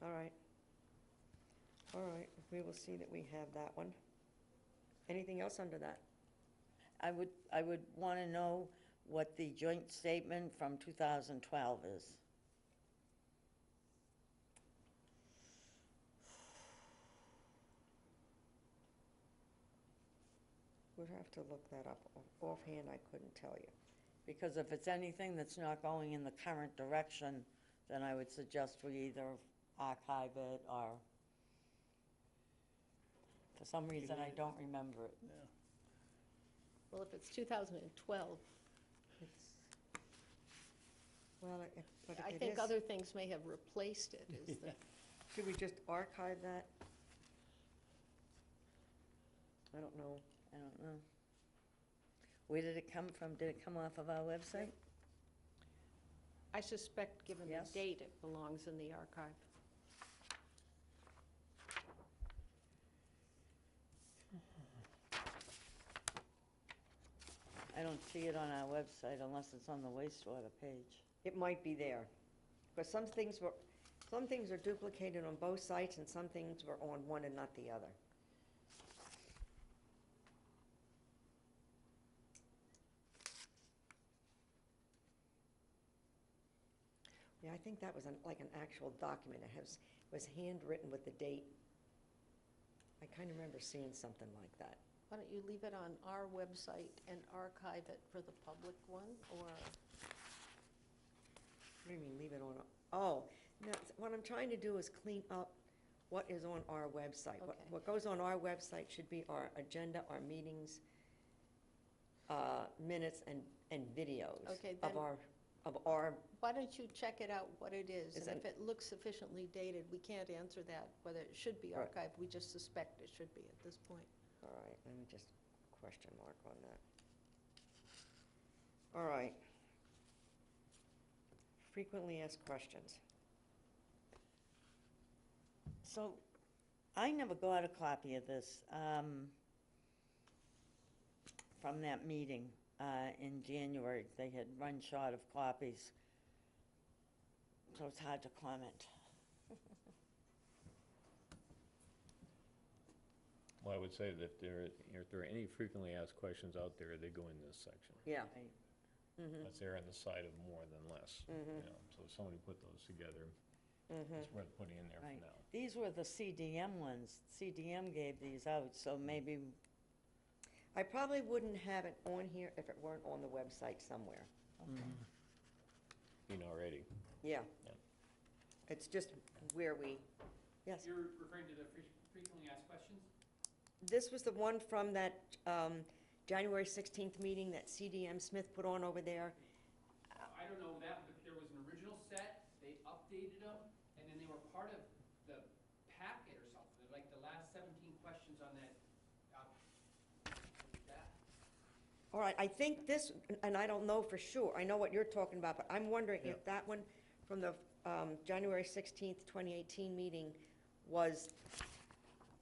All right. All right, we will see that we have that one. Anything else under that? I would want to know what the joint statement from 2012 is. We'd have to look that up. Offhand, I couldn't tell you. Because if it's anything that's not going in the current direction, then I would suggest we either archive it or, for some reason, I don't remember it. Well, if it's 2012, It's, well, but I if it think is, other things may have replaced it, is the, should we just archive that? I don't know. I don't know. Where did it come from? Did it come off of our website? I suspect, given the Yes. date, it belongs in the archive. I don't see it on our website unless it's on the wastewater page. It might be there, because some things are duplicated on both sites, and some things were on one and not the other. Yeah, I think that was like an actual document. It was handwritten with the date. I kind of remember seeing something like that. Why don't you leave it on our website and archive it for the public one, or? What do you mean, leave it on? Oh, no, what I'm trying to do is clean up what is on our website. Okay. What goes on our website should be our agenda, our meetings, minutes, and videos Okay, of then- our, Why don't you check it out, what it is? Is And if it- it looks sufficiently dated, we can't answer that, whether it should be Right. archived. We just suspect it should be at this point. all right, let me just question mark on that. All right. Frequently asked questions. So, I never got a copy of this from that meeting in January. They had run short of copies, so it's hard to comment. Well, I would say that if there are any frequently asked questions out there, they go in this section. Yeah. Right. Mm-hmm. That's there on the side of more than less. You know, so if somebody put those together, it's worth putting in there Right. for now. These were the CDM ones. CDM gave these out, so maybe, I probably wouldn't have it on here if it weren't on the website somewhere. You know, already. Yeah. Yeah. It's just where we, yes. You're referring to the frequently asked questions? This was the one from that January 16th meeting that CDM Smith put on over there. I don't know that, but there was an original set, they updated them, and then they were part of the packet or something, like the last 17 questions on that. That. All right, I think this, and I don't know for sure, I know what you're talking about, but I'm wondering if that one from the January 16th, 2018 meeting was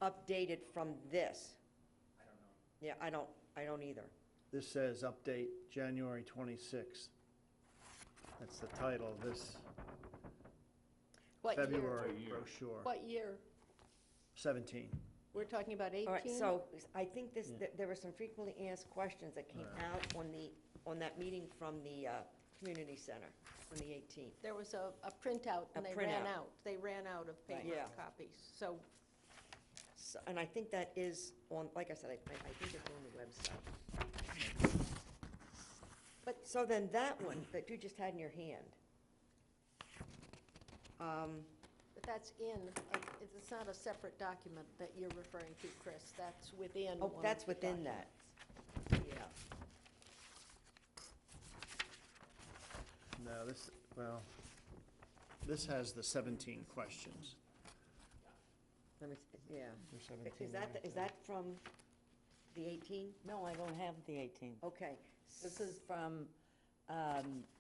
updated from this. I don't know. Yeah, I don't either. This says update January 26th. That's the title of this What year? February brochure. What year? 17. We're talking about 18? All right, so I think this, Yeah. there were some frequently asked questions that came out on that meeting from the community center on the 18th. There was a printout, and A they ran printout. out. They ran out of Right. paper Yeah. copies. So So, and I think that is on, like I said, I think it's on the website. But, so then that one that you just had in your hand, but that's it's not a separate document that you're referring to, Chris. That's within oh, one of that's the within that. documents. Yeah. No, this has the 17 questions. Let me, yeah. There's 17 Is that from the 18? no, I don't have the 18. Okay. This is from,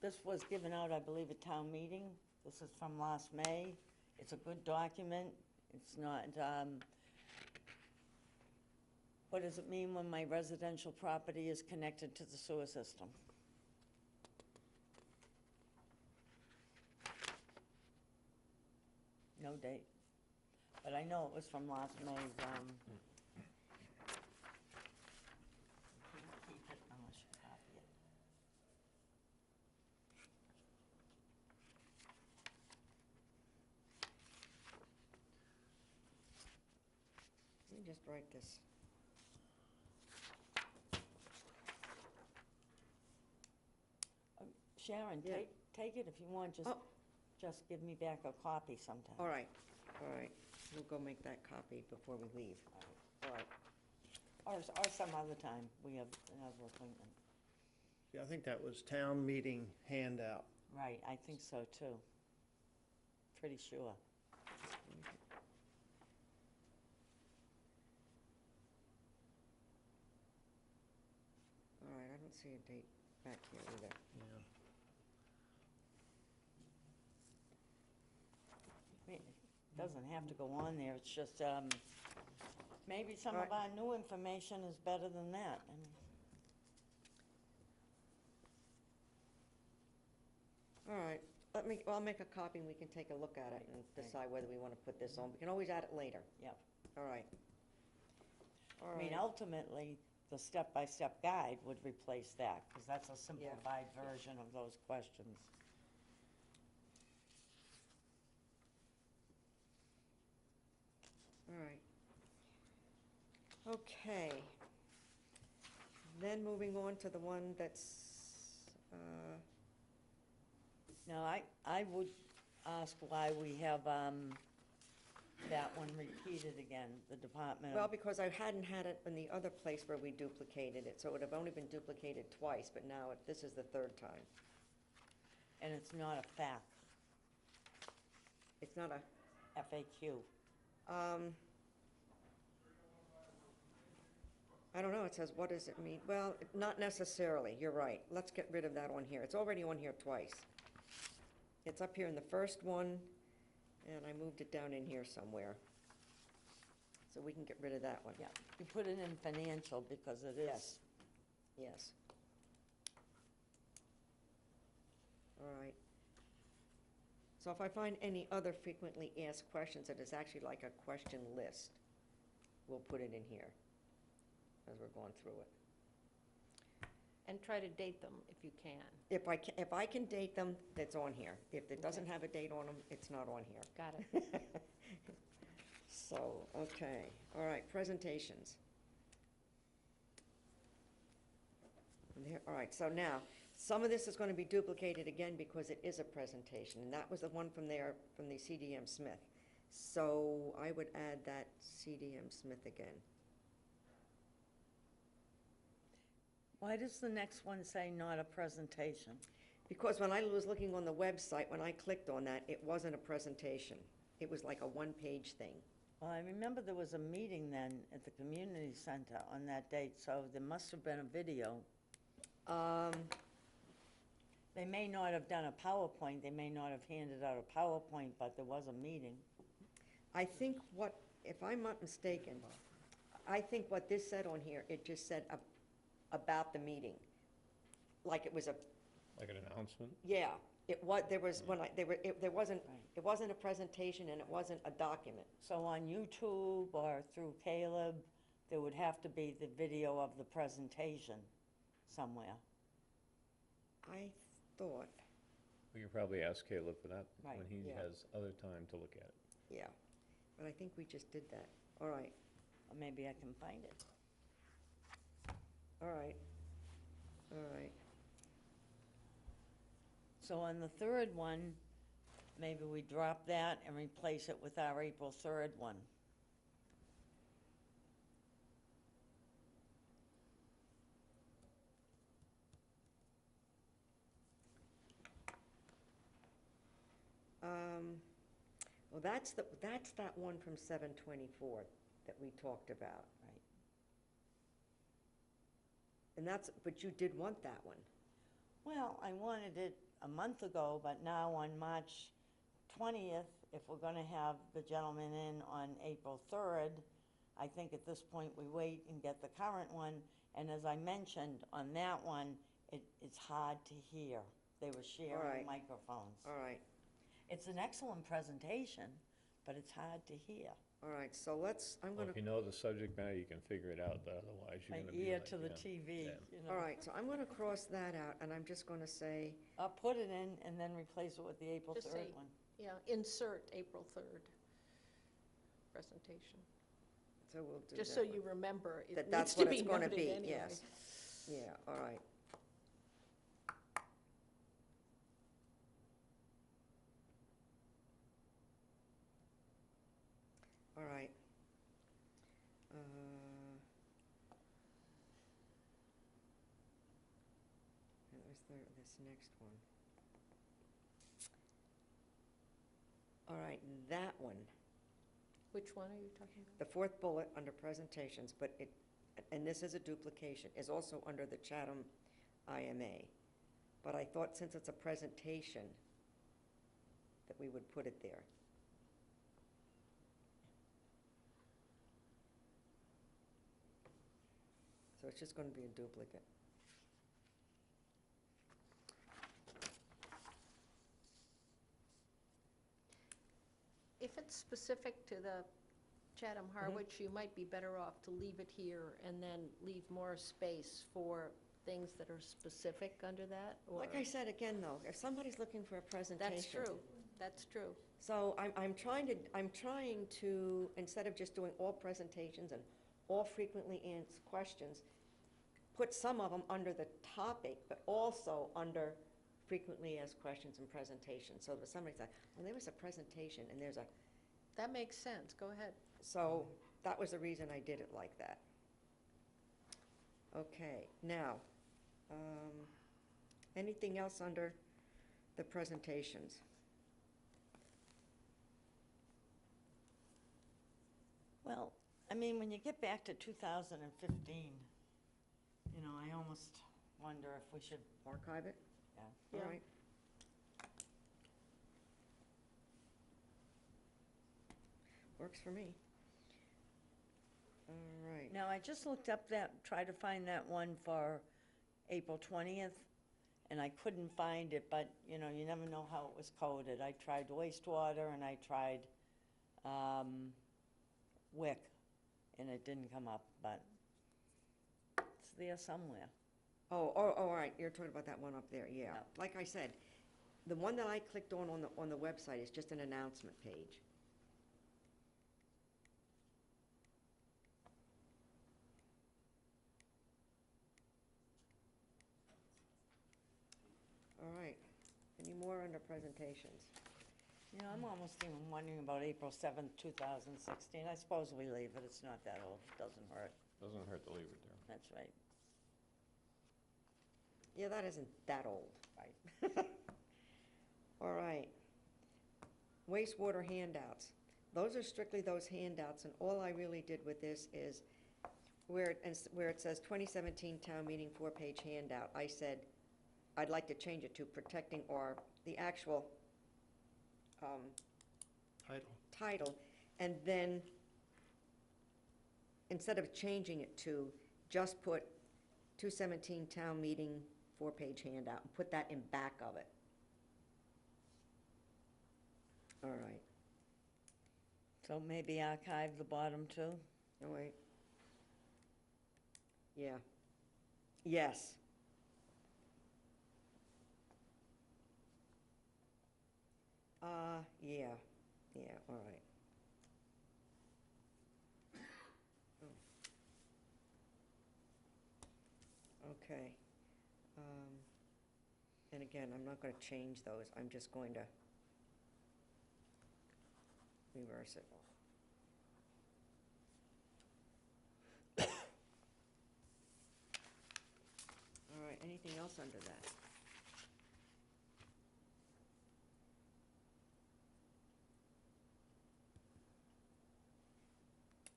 this was given out, I believe, at town meeting. This is from last May, It's a good document. It's not, what does it mean when my residential property is connected to the sewer system? No date. But I know it was from last May's, keep it unless you copy it. Let me just write this. Sharon, Yeah. take it if you want, Oh. just give me back a copy sometime. All right, all right. We'll go make that copy before we leave. All right. Or some other time, we have another appointment. Yeah, I think that was town meeting handout. Right, I think so too. Pretty sure. All right, I don't see a date back here either. Yeah. I mean, it doesn't have to go on there, it's just, maybe some of Right. our new information is better than that. I mean, All right, I'll make a copy and we can take a look at it and Right. decide whether we want to put this on. We can always add it later. Yep. All right. All I mean, right. ultimately, the step-by-step guide would replace that, because that's a simplified version of those questions. All right. Okay. Then moving on to the one that's, Now, I would ask why we have, that one repeated again, the Department well, of, because I hadn't had it in the other place where we duplicated it, so it would have only been duplicated twice, but now this is the third time. and it's not a fact, It's not a, FAQ. I don't know, it says, what does it mean? Well, not necessarily, you're right. Let's get rid of that one here. It's already on here twice. It's up here in the first one, and I moved it down in here somewhere. So we can get rid of that one. Yeah, you put it in financial because it is. Yes. Yes. All right. So if I find any other frequently asked questions that is actually like a question list, we'll put it in here as we're going through it. And try to date them if you can. If I can date them, it's on here. If it doesn't Okay. have a date on them, it's not on here. Got it. So, okay, all right, presentations. All right, so now, some of this is going to be duplicated again because it is a presentation, and that was the one from there, from the CDM Smith. So I would add that CDM Smith again. Why does the next one say not a presentation? Because when I was looking on the website, when I clicked on that, it wasn't a presentation. It was like a one-page thing. Well, I remember there was a meeting then at the community center on that date, so there must have been a video. They may not have done a PowerPoint, they may not have handed out a PowerPoint, but there was a meeting. I think what, if I'm not mistaken, I think what this said on here, it just said about the meeting. Like it was a, Like an announcement? yeah, it was, there was, when I, there wasn't, Right. it wasn't a presentation and it wasn't a document. So on YouTube or through Caleb, there would have to be the video of the presentation somewhere. I thought, We could probably ask Caleb for that Right. when he Yeah. has other time to look at it. yeah, but I think we just did that. All right, Or maybe I can find it. all right, all right. So on the third one, maybe we drop that and replace it with our April 3rd one. Well, that's that one from 7/24 that we talked about. Right. And that's, but you did want that one. Well, I wanted it a month ago, but now on March 20th, if we're gonna have the gentleman in on April 3rd, I think at this point we wait and get the current one. And as I mentioned, on that one, it's hard to hear. They were sharing right. microphones. All right, It's an excellent presentation, but it's hard to hear. all right, so let's, I'm Well, gonna, if you know the subject matter, you can figure it out, but otherwise you're My gonna be ear like, to the yeah, TV, yeah. you know. all right, so I'm gonna cross that out, and I'm just gonna say, Put it in and then replace it with the April Just 3rd say- one. Yeah, insert April 3rd presentation, so we'll do that. just so you remember, it That needs that's to what be it's gonna noted be, anyway. yes. Yeah, all right. All right. What was this next one? All right, that one, Which one are you talking about? the fourth bullet under presentations, but it, and this is a duplication, is also under the Chatham IMA. But I thought since it's a presentation, that we would put it there. So it's just gonna be a duplicate. If it's specific to the Chatham Mm-hmm. Harwich, you might be better off to leave it here and then leave more space for things that are specific under that, or? Like I said again, though, if somebody's looking for a presentation. That's true, that's true. So I'm trying to, instead of just doing all presentations and all frequently asked questions, put some of them under the topic, but also under frequently asked questions and presentations. So if somebody said, well, there was a presentation and there's a, That makes sense, go ahead. so that was the reason I did it like that. Okay, now, anything else under the presentations? Well, I mean, when you get back to 2015, you know, I almost wonder if we should, Archive it? yeah. All Yeah. right. Works for me. All right. Now, I just looked up tried to find that one for April 20th, and I couldn't find it, but, you know, you never know how it was coded. I tried wastewater and I tried WIC, and it didn't come up, but it's there somewhere. Oh, all right, you're talking about that one up there, yeah. Yeah. Like I said, the one that I clicked on the website is just an announcement page. All right, any more under presentations? You know, I'm almost even wondering about April 7th, 2016. I suppose we leave it, it's not that old, it doesn't hurt. Doesn't hurt to leave it there. That's right. Yeah, that isn't that old. Right. All right. Wastewater handouts. Those are strictly those handouts, and all I really did with this is where it says 2017 town meeting 4-page handout, I said, I'd like to change it to protecting, or the actual title, and then instead of changing it to, just put 217 town meeting 4-page handout, and put that in back of it. All right. So maybe archive the bottom too? Oh, wait. Yeah. Yes. Yeah, all right. Oh. Okay. And again, I'm not gonna change those, I'm just going to reverse it. All right, anything else under that?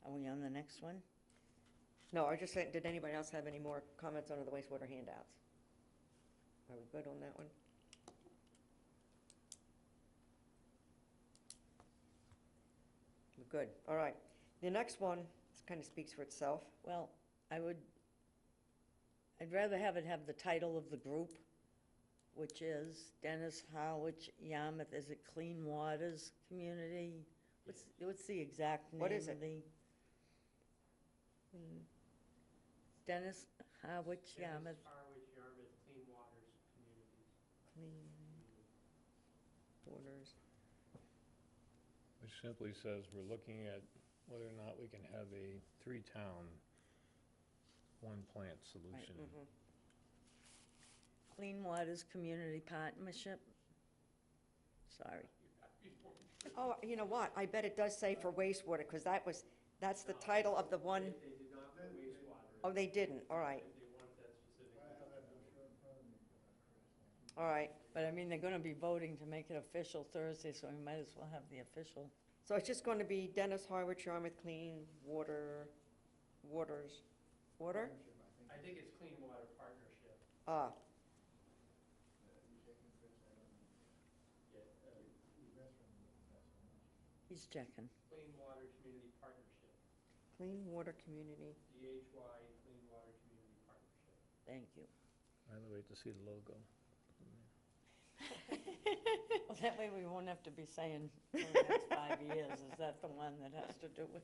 Are we on the next one? No, I just said, did anybody else have any more comments under the wastewater handouts? Are we good on that one? good, all right. The next one kind of speaks for itself. Well, I'd rather have it have the title of the group, which is Dennis, Harwich, Yarmouth, is it Clean Waters Community? What's the exact name What of is it? the? Dennis, Harwich, Yarmouth, Harwich, Yarmouth, Clean Waters Communities. Clean Waters. Which simply says we're looking at whether or not we can have a three-town, one-plant solution. Mhm. Clean Waters Community Partnership. Sorry. Oh, you know what, I bet it does say for wastewater, because that's the title of the one, They did not put wastewater. oh, they didn't, all right, They wanted that specific. I have that brochure in front of me, Chris. all right. But I mean, they're gonna be voting to make it official Thursday, so we might as well have the official. So it's just going to be Dennis, Harwich, Yarmouth, Clean Water, Water? I think it's Clean Water Partnership. Ah, You checking, Chris? I don't know. Yeah, You best remember that so much. He's checking. Clean Water Community Partnership. Clean Water Community. DHY Clean Water Community Partnership. Thank you. I'd wait to see the logo. Well, that way we won't have to be saying for the next 5 years, is that the one that has to do with?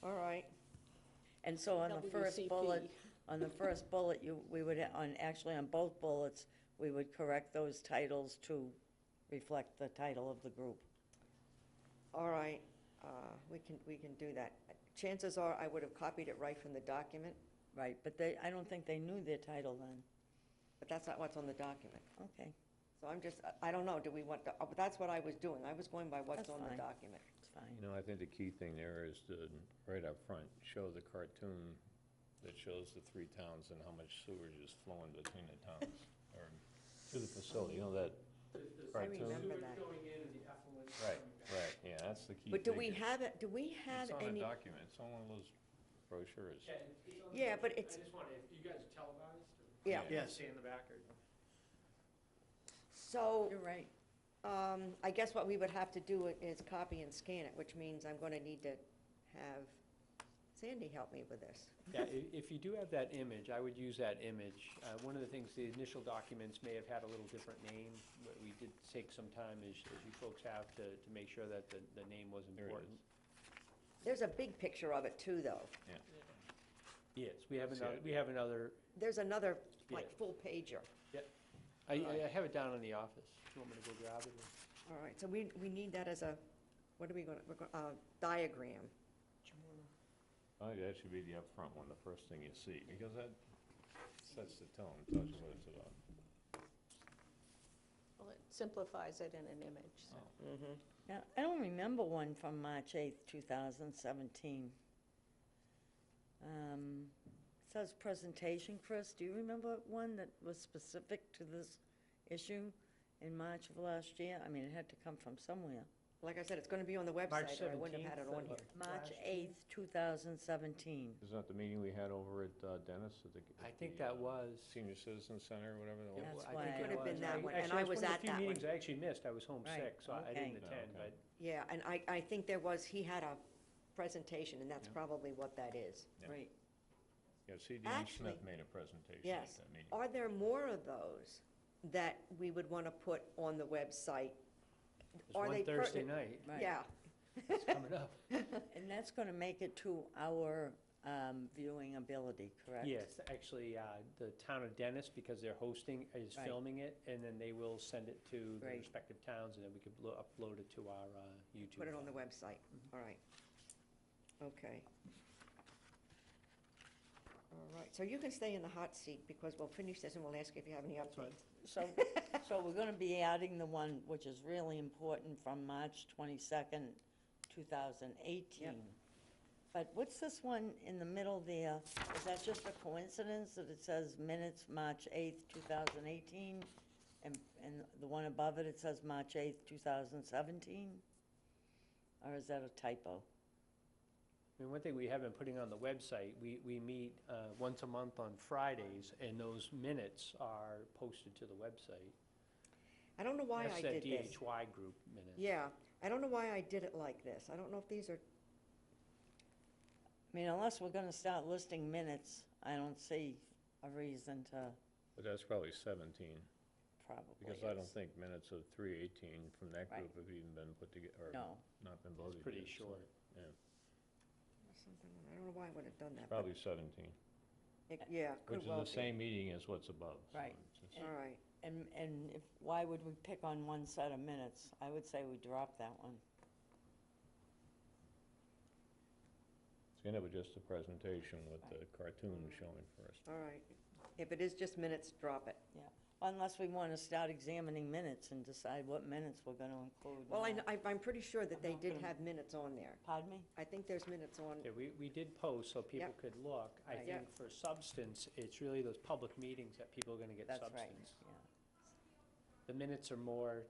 All right, And so on the first WCP. bullet, we would, actually on both bullets, we would correct those titles to reflect the title of the group. all right, we can do that. Chances are I would have copied it right from the document, Right, but I don't think they knew their title then. but that's not what's on the document. Okay, So I'm just, I don't know, do we want, but that's what I was doing, I was going by what's That's on the fine. document. it's fine. You know, I think the key thing there is to, right up front, show the cartoon that shows the three towns and how much sewage is flowing between the towns, or to the facility, you know, that, The I remember sewage that. going in and the effluent right, coming back. right, yeah, that's the key thing. But do we is- have it, do we have It's on a any, document, it's on one of those brochures. Yeah, it's on the Yeah, but website. it's- I just wanted, if you guys televised or? Yeah. Yes. See in the back or? so, You're right. I guess what we would have to do is copy and scan it, which means I'm gonna need to have Sandy help me with this. Yeah, if you do have that image, I would use that image. One of the things, the initial documents may have had a little different name, but we did take some time, as you folks have, to make sure that the name was There it important. There's a big picture of it too, though. Yes, we have See another, it? we have another, There's another, like, Yeah. full pager. I have it down in the office. Do you want me to go grab it? All right, so we need that as a, what are we gonna, diagram. I think that should be the upfront one, the first thing you see, because that sets the tone, tells you what it's about. Well, it simplifies it in an image, so. Mm-hmm. Now, I don't remember one from March 8th, 2017. It says presentation, Chris, do you remember one that was specific to this issue in March of last year? I mean, it had to come from somewhere. Like I said, it's gonna be on the March website, or I wouldn't have had it 17th, on here. March Last year? 8th, 2017. Isn't that the meeting we had over at Dennis? At the- I at think the, that was. Senior Citizen Center, or whatever that It was? That's wa- I why think it it could have been was. that I- one, and actually, I it's was one of the at few that one. meetings I actually missed. I was home Right, sick, so I okay. didn't Oh, attend, okay. but Yeah, and I think there was, he had a presentation, and that's Yeah. probably what that is. Yeah. Right. Yeah, C.D. Actually- Smith made a presentation at Yes. that meeting. Are there more of those that we would wanna put on the website? there's Are one they Thursday pertinent? night. Right. Yeah, It's coming up. And that's going to make it to our viewing ability, correct? Yes, actually, the town of Dennis, because they're hosting, is Right. filming it, and then they will send it to the Great. respective towns, and then we could upload it to our YouTube. put it on the file. website, all right. Okay. All right, so you can stay in the hot seat, because we'll finish this and we'll ask if you have any updates. So we're going to be adding the one which is really important from March 22nd, 2018. Yep. But what's this one in the middle there? Is that just a coincidence that it says minutes, March 8th, 2018? And the one above it, it says March 8th, 2017? Or is that a typo? I mean, one thing we have been putting on the website, we meet once a month on Fridays, and those minutes are posted to the website. I don't know why I That's did that this. DHY group minutes. Yeah, I don't know why I did it like this. I don't know if these are I mean, unless we're gonna start listing minutes, I don't see a reason to But that's probably 17, probably. because I don't is. think minutes of 318 from that Right. group have even been put together, or No. not been voted yet. pretty so, short. Yeah, Something, I don't know why I would have done that, but, probably 17, yeah, which could is well the be. same meeting as what's above. so Right. it's just- And- All right, And if, why would we pick on one set of minutes? I would say we drop that one. It's gonna be just a presentation with the cartoon showing first. all right. If it is just minutes, drop it. Yeah, unless we want to start examining minutes and decide what minutes we're going to include. Well, in that. I'm pretty sure that I'm they not did gonna- have minutes on there. Pardon me? I think there's minutes on, Yeah, we did post so people Yep. could look. I Right. think for substance, it's really those public meetings that people are gonna get That's substance. right, yeah. The minutes are more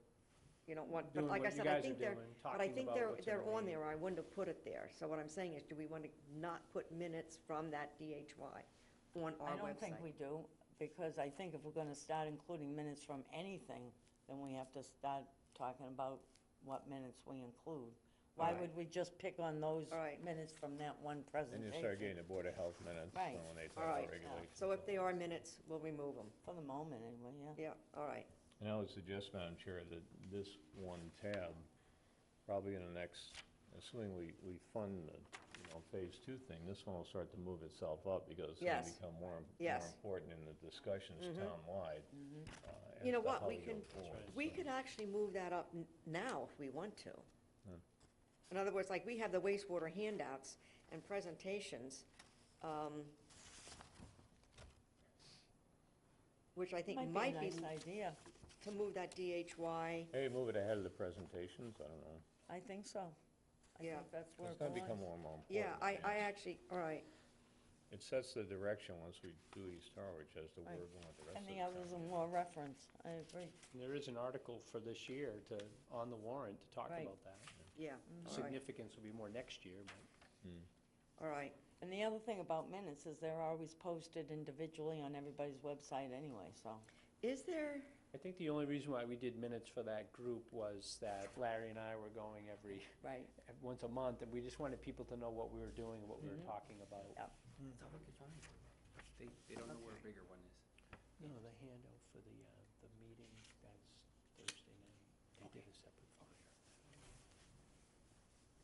you know, what, but doing like I what you said, I guys are think they're, doing, but I talking think about they're, what's in they're the on meeting. there, I wouldn't have put it there. So what I'm saying is, do we want to not put minutes from that DHY on our website? I don't think we do, because I think if we're going to start including minutes from anything, then we have to start talking about what minutes we include. Why Alright. would we just pick on those Alright. minutes from that one And presentation? you start getting the Board of Health minutes Right. when they All talk right. about regulations. So if they are minutes, we'll remove them. For the moment, anyway, yeah. Yeah, all right. And I would suggest, Madam Chair, that this one tab, probably in the next, assuming we fund the, phase 2 thing, this one will start to move itself up, because it's gonna Yes. become more Yes. important in the discussions Mhm. townwide. as You know to what, how we go can, forward, we so. could actually move that up now if we want to. Hmm. In other words, like, we have the wastewater handouts and presentations, which I think might be, Might be a nice idea. to move that DHY, Maybe move it ahead of the presentations, I don't know. I think so. I Yeah. think that's where It's it gonna become belongs. more and more important. yeah, I actually, all right, It sets the direction once we do East Harwich as to where Right. we're going with the rest of And the the town. others are more reference, I agree. And there is an article for this year on the warrant to talk Right. about that. yeah, all right, Significance will be more next year, but. all right. And the other thing about minutes is they're always posted individually on everybody's website anyway, so. Is there, I think the only reason why we did minutes for that group was that Larry and I were going Right. once a month, and we just wanted people to know what we were doing and what we were talking about. Yeah. It's perfectly fine. They don't know where a bigger one is. No, the handout for the meeting, that's Thursday night. They did a separate flyer.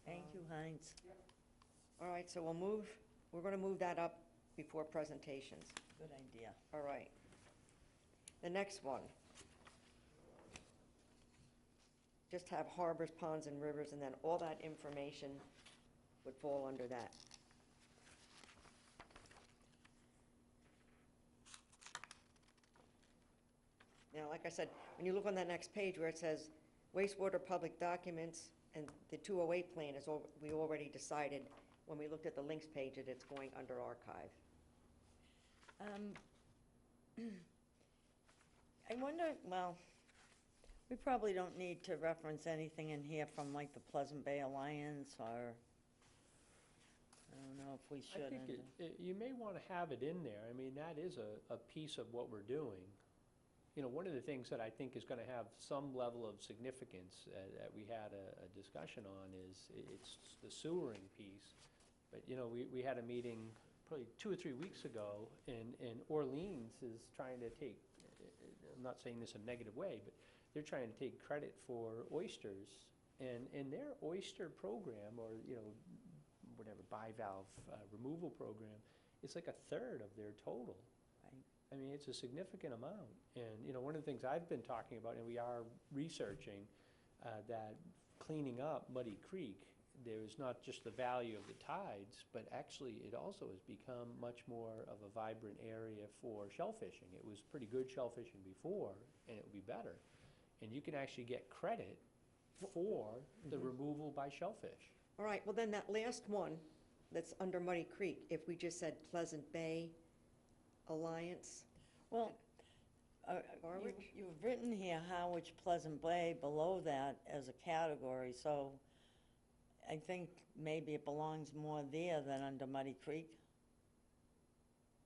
Thank you, Heinz. all right, so we're gonna move that up before presentations. Good idea. All right. The next one. Just have harbors, ponds, and rivers, and then all that information would fall under that. Now, like I said, when you look on that next page where it says wastewater public documents and the 208 plan is, we already decided, when we looked at the links page, that it's going under archive. I wonder, well, we probably don't need to reference anything in here from like the Pleasant Bay Alliance, or, I don't know if we should. I think you may want to have it in there. I mean, that is a piece of what we're doing. You know, one of the things that I think is going to have some level of significance that we had a discussion on is it's the sewering piece. But, you know, we had a meeting probably 2 or 3 weeks ago, and Orleans is trying to take, I'm not saying this in a negative way, but they're trying to take credit for oysters. And their oyster program, or, you know, whatever, bivalve removal program, it's like 1/3 of their total. Right. I mean, it's a significant amount. And, you know, one of the things I've been talking about, and we are researching, that cleaning up Muddy Creek, there's not just the value of the tides, but actually it also has become much more of a vibrant area for shellfishing. It was pretty good shellfishing before, and it will be better. And you can actually get credit for the removal by shellfish. All right, well then that last one that's under Muddy Creek, if we just said Pleasant Bay Alliance, Well, Harwich? you've written here Harwich Pleasant Bay below that as a category, so I think maybe it belongs more there than under Muddy Creek.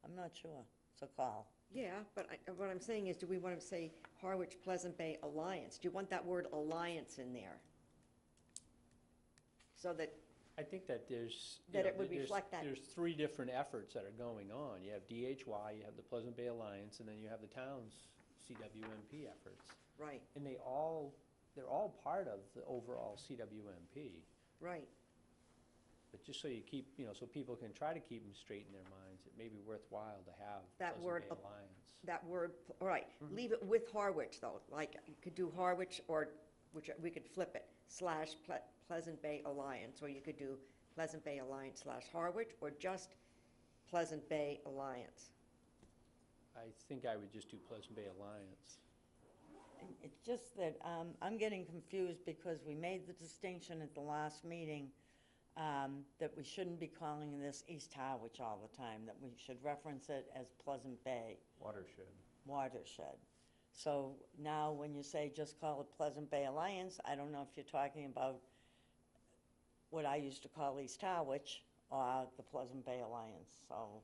I'm not sure. It's a call. yeah, but what I'm saying is, do we want to say Harwich Pleasant Bay Alliance? Do you want that word alliance in there? So that I think that there's, you That know, it would there's- reflect that. There's three different efforts that are going on. You have DHY, you have the Pleasant Bay Alliance, and then you have the town's CWMP efforts. Right, And they're all part of the overall CWMP. right. But just so you keep, you know, so people can try to keep them straight in their minds, it may be worthwhile to have That Pleasant word Bay ap- Alliance. That word, all right, leave it with Harwich, though, like, you could do Harwich, or, which, we could flip it, slash Pleasant Bay Alliance, or you could do Pleasant Bay Alliance slash Harwich, or just Pleasant Bay Alliance. I think I would just do Pleasant Bay Alliance. It's just that I'm getting confused because we made the distinction at the last meeting that we shouldn't be calling this East Harwich all the time, that we should reference it as Pleasant Bay Watershed. So now when you say just call it Pleasant Bay Alliance, I don't know if you're talking about what I used to call East Harwich or the Pleasant Bay Alliance, so,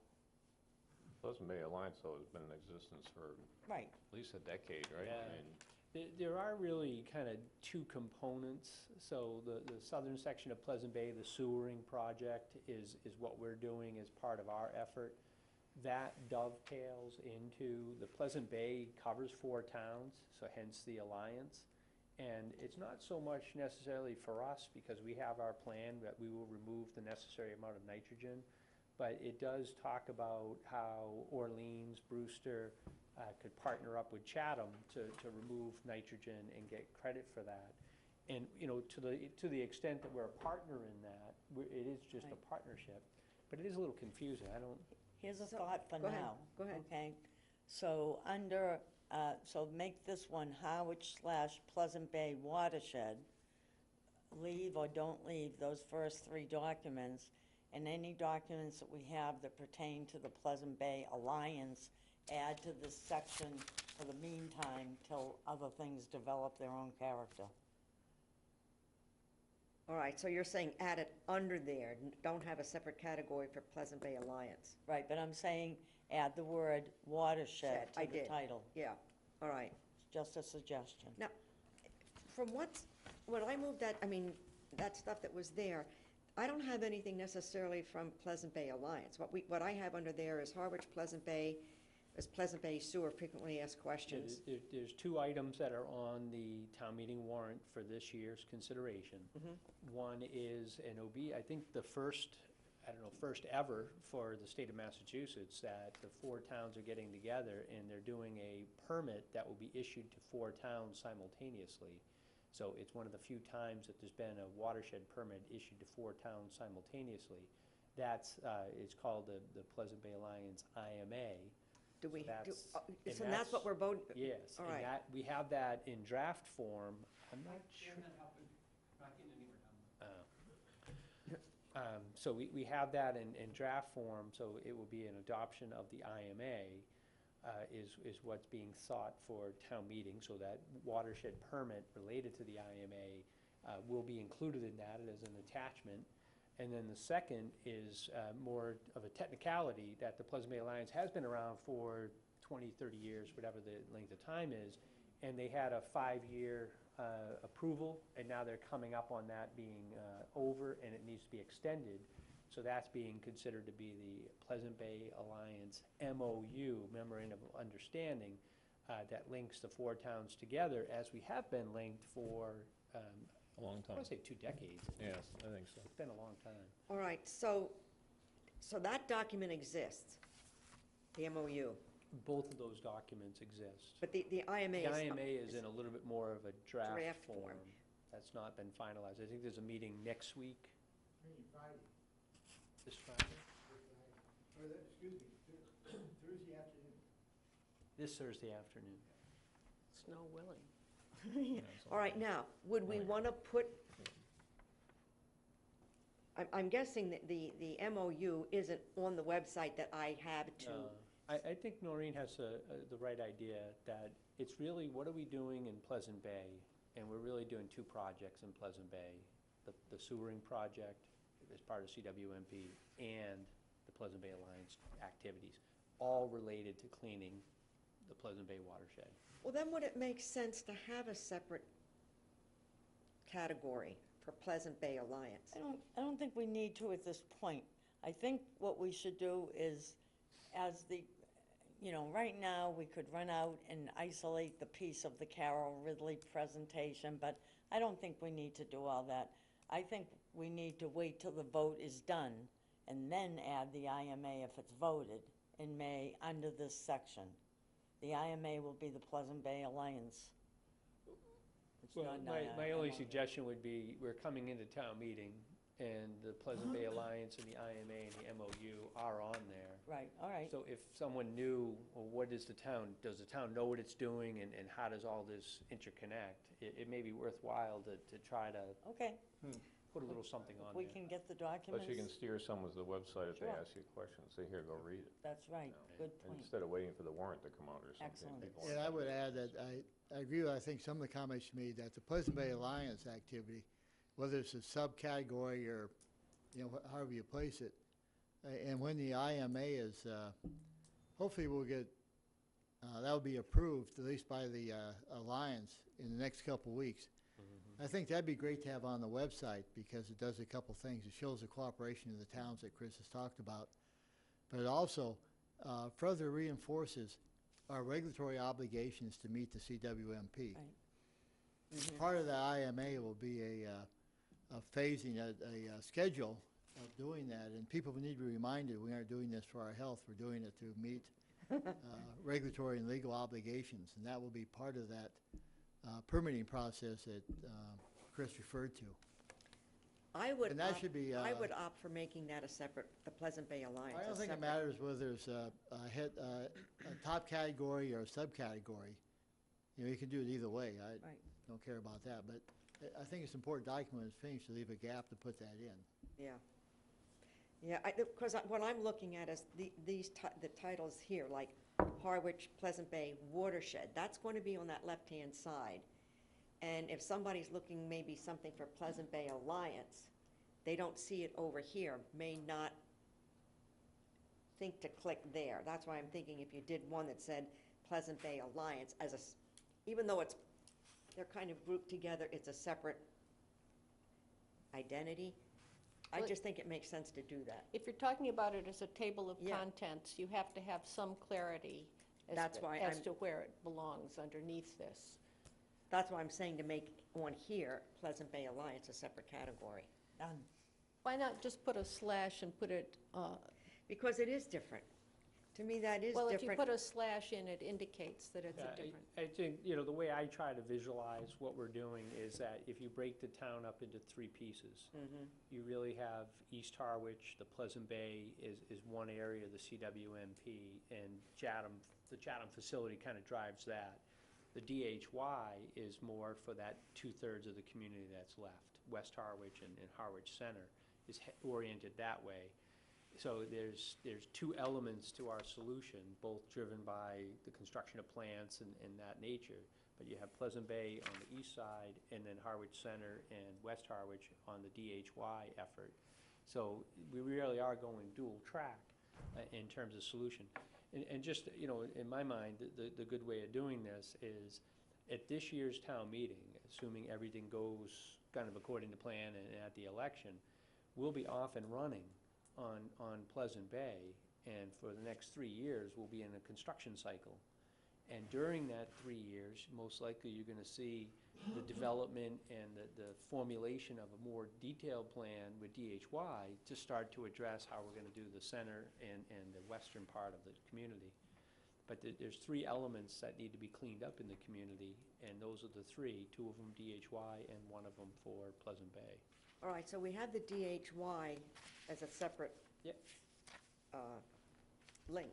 Pleasant Bay Alliance, though, has been in existence for right. at least a decade, right? Yeah. I mean, There are really kind of two components. So the southern section of Pleasant Bay, the sewering project, is what we're doing as part of our effort. That dovetails into, the Pleasant Bay covers 4 towns, so hence the alliance. And it's not so much necessarily for us, because we have our plan that we will remove the necessary amount of nitrogen, but it does talk about how Orleans, Brewster, could partner up with Chatham to remove nitrogen and get credit for that. And, you know, to the extent that we're a partner in that, it is just a Right. partnership. But it is a little confusing, I don't, Here's a So- thought for go ahead, now. go ahead. Okay, so under, so make this one Harwich slash Pleasant Bay Watershed. Leave or don't leave those first 3 documents, and any documents that we have that pertain to the Pleasant Bay Alliance, add to this section for the meantime till other things develop their own character. All right, so you're saying add it under there, don't have a separate category for Pleasant Bay Alliance. Right, but I'm saying add the word watershed I to the did. title. Yeah, all right. Just a suggestion. Now, from when I moved that, I mean, that stuff that was there, I don't have anything necessarily from Pleasant Bay Alliance. What I have under there is Harwich, Pleasant Bay, is Pleasant Bay Sewer frequently asked questions. there's 2 items that are on the town meeting warrant for this year's consideration. One is an OB, I think the first ever for the state of Massachusetts, that the 4 towns are getting together and they're doing a permit that will be issued to 4 towns simultaneously. So it's one of the few times that there's been a watershed permit issued to 4 towns simultaneously. That's, it's called the Pleasant Bay Alliance IMA. Do we, That's- so that's what we're voting? Yes, All and right. that, we have that in draft form. I'm not sure. Chairman, helping, not getting anywhere down there. So we have that in draft form, so it will be an adoption of the IMA is what's being sought for town meeting. So that watershed permit related to the IMA will be included in that as an attachment. And then the second is more of a technicality, that the Pleasant Bay Alliance has been around for 20, 30 years, whatever the length of time is, and they had a 5-year approval, and now they're coming up on that being over, and it needs to be extended. So that's being considered to be the Pleasant Bay Alliance MOU, Memorandum of Understanding, that links the 4 towns together, as we have been linked for, a long I time. want to say 2 decades. Yes, I think so. It's been a long time. All right, so that document exists, the MOU, Both of those documents exist. but the IMA The is. IMA is in a little bit more of a draft Draft form. form. That's not been finalized. I think there's a meeting next week, Friday, this Friday, excuse me, Thursday afternoon. this Thursday afternoon. Snow willing. All right, now, would we want to put, I'm guessing that the MOU isn't on the website that I have to, I think Noreen has the right idea, that it's really, what are we doing in Pleasant Bay? And we're really doing 2 projects in Pleasant Bay. The sewering project as part of CWMP and the Pleasant Bay Alliance activities, all related to cleaning the Pleasant Bay watershed. well, then would it make sense to have a separate category for Pleasant Bay Alliance. I don't think we need to at this point. I think what we should do is, as the, right now, we could run out and isolate the piece of the Carol Ridley presentation, but I don't think we need to do all that. I think we need to wait till the vote is done and then add the IMA if it's voted in May under this section. The IMA will be the Pleasant Bay Alliance. It's Well, not my only MOU. suggestion would be, we're coming into town meeting, and the Pleasant Bay Alliance and the IMA and the MOU are on there. Right, all right. So if someone knew, well, what is the town, does the town know what it's doing, and how does all this interconnect? It may be worthwhile to try to Okay, put a little something on we there. can get the Plus documents. you can steer someone to the website if they Sure. ask you a question, say, here, go read it. That's right, good point. Instead of waiting for the warrant to come out or something. Excellent. people And aren't- I would add that I agree with, I think, some of the comments you made, that the Pleasant Bay Alliance activity, whether it's a subcategory or, however you place it, and when the IMA is, hopefully we'll get, that'll be approved, at least by the Alliance, in the next couple of weeks. I think that'd be great to have on the website, because it does a couple things. It shows the cooperation of the towns that Chris has talked about, but it also further reinforces our regulatory obligations to meet the CWMP. Right. Part of the IMA will be a phasing, a schedule of doing that, and people need to be reminded, we aren't doing this for our health, we're doing it to meet regulatory and legal obligations, and that will be part of that permitting process that Chris referred to. I would And that opt- should be, I would opt for making that a separate, the Pleasant Bay Alliance. I a don't think it separate- matters whether it's a top category or a subcategory. You can do it either way. I Right. don't care about that, but I think it's important document when it's finished to leave a gap to put that in. Yeah. Yeah, because what I'm looking at is the titles here, like Harwich, Pleasant Bay Watershed. That's going to be on that left-hand side. And if somebody's looking maybe something for Pleasant Bay Alliance, they don't see it over here, may not think to click there. That's why I'm thinking if you did one that said Pleasant Bay Alliance as even though they're kind of grouped together, it's a separate identity. I Well, just think it makes sense to do that. If you're talking about it as a table of Yeah. contents, you have to have some clarity That's why as I'm- to where it belongs underneath this. That's why I'm saying to make on here, Pleasant Bay Alliance, a separate category. Done. Why not just put a slash and put it, Because it is different. To me, that is well, if you different. put a slash in, it indicates that it's Yeah, a different. I think, the way I try to visualize what we're doing is that if you break the town up into three pieces, you really have East Harwich, the Pleasant Bay is one area, the CWMP, and the Chatham facility kind of drives that. The DHY is more for that two-thirds of the community that's left. West Harwich and Harwich Center is oriented that way. So there's two elements to our solution, both driven by the construction of plants and that nature. But you have Pleasant Bay on the east side, and then Harwich Center and West Harwich on the DHY effort. So we really are going dual track in terms of solution. And just, in my mind, the good way of doing this is, at this year's town meeting, assuming everything goes kind of according to plan and at the election, we'll be off and running on Pleasant Bay, and for the next 3 years, we'll be in a construction cycle. And during that 3 years, most likely you're gonna see the development and the formulation of a more detailed plan with DHY to start to address how we're gonna do the center and the western part of the community. But there's three elements that need to be cleaned up in the community, and those are the three, two of them DHY and one of them for Pleasant Bay. All right, so we have the DHY as a separate Yep. link.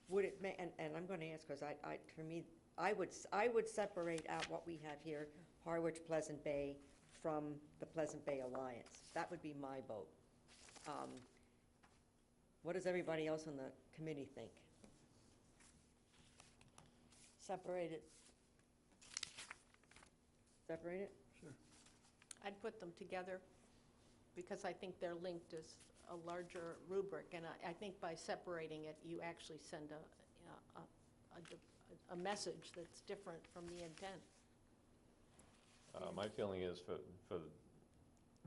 Would it and I'm going to ask, because for me, I would separate out what we have here, Harwich, Pleasant Bay, from the Pleasant Bay Alliance. That would be my vote. What does everybody else on the committee think? Separate it. Separate it? I'd put them together because I think they're linked as a larger rubric. And I think by separating it, you actually send a message that's different from the intent. My feeling is for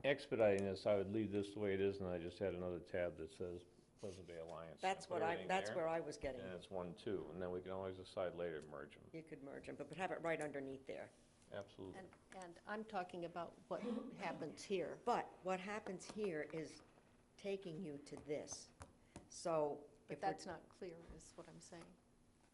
expediting this, I would leave this the way it is, and I just had another tab that says Pleasant Bay Alliance. That's Put what everything that's there, where I was getting. And it's 1, 2, and then we can always decide later to merge them. You could merge them, but have it right underneath there. Absolutely. And I'm talking about what happens here. But what happens here is taking you to this. So But if we're, that's not clear, is what I'm saying.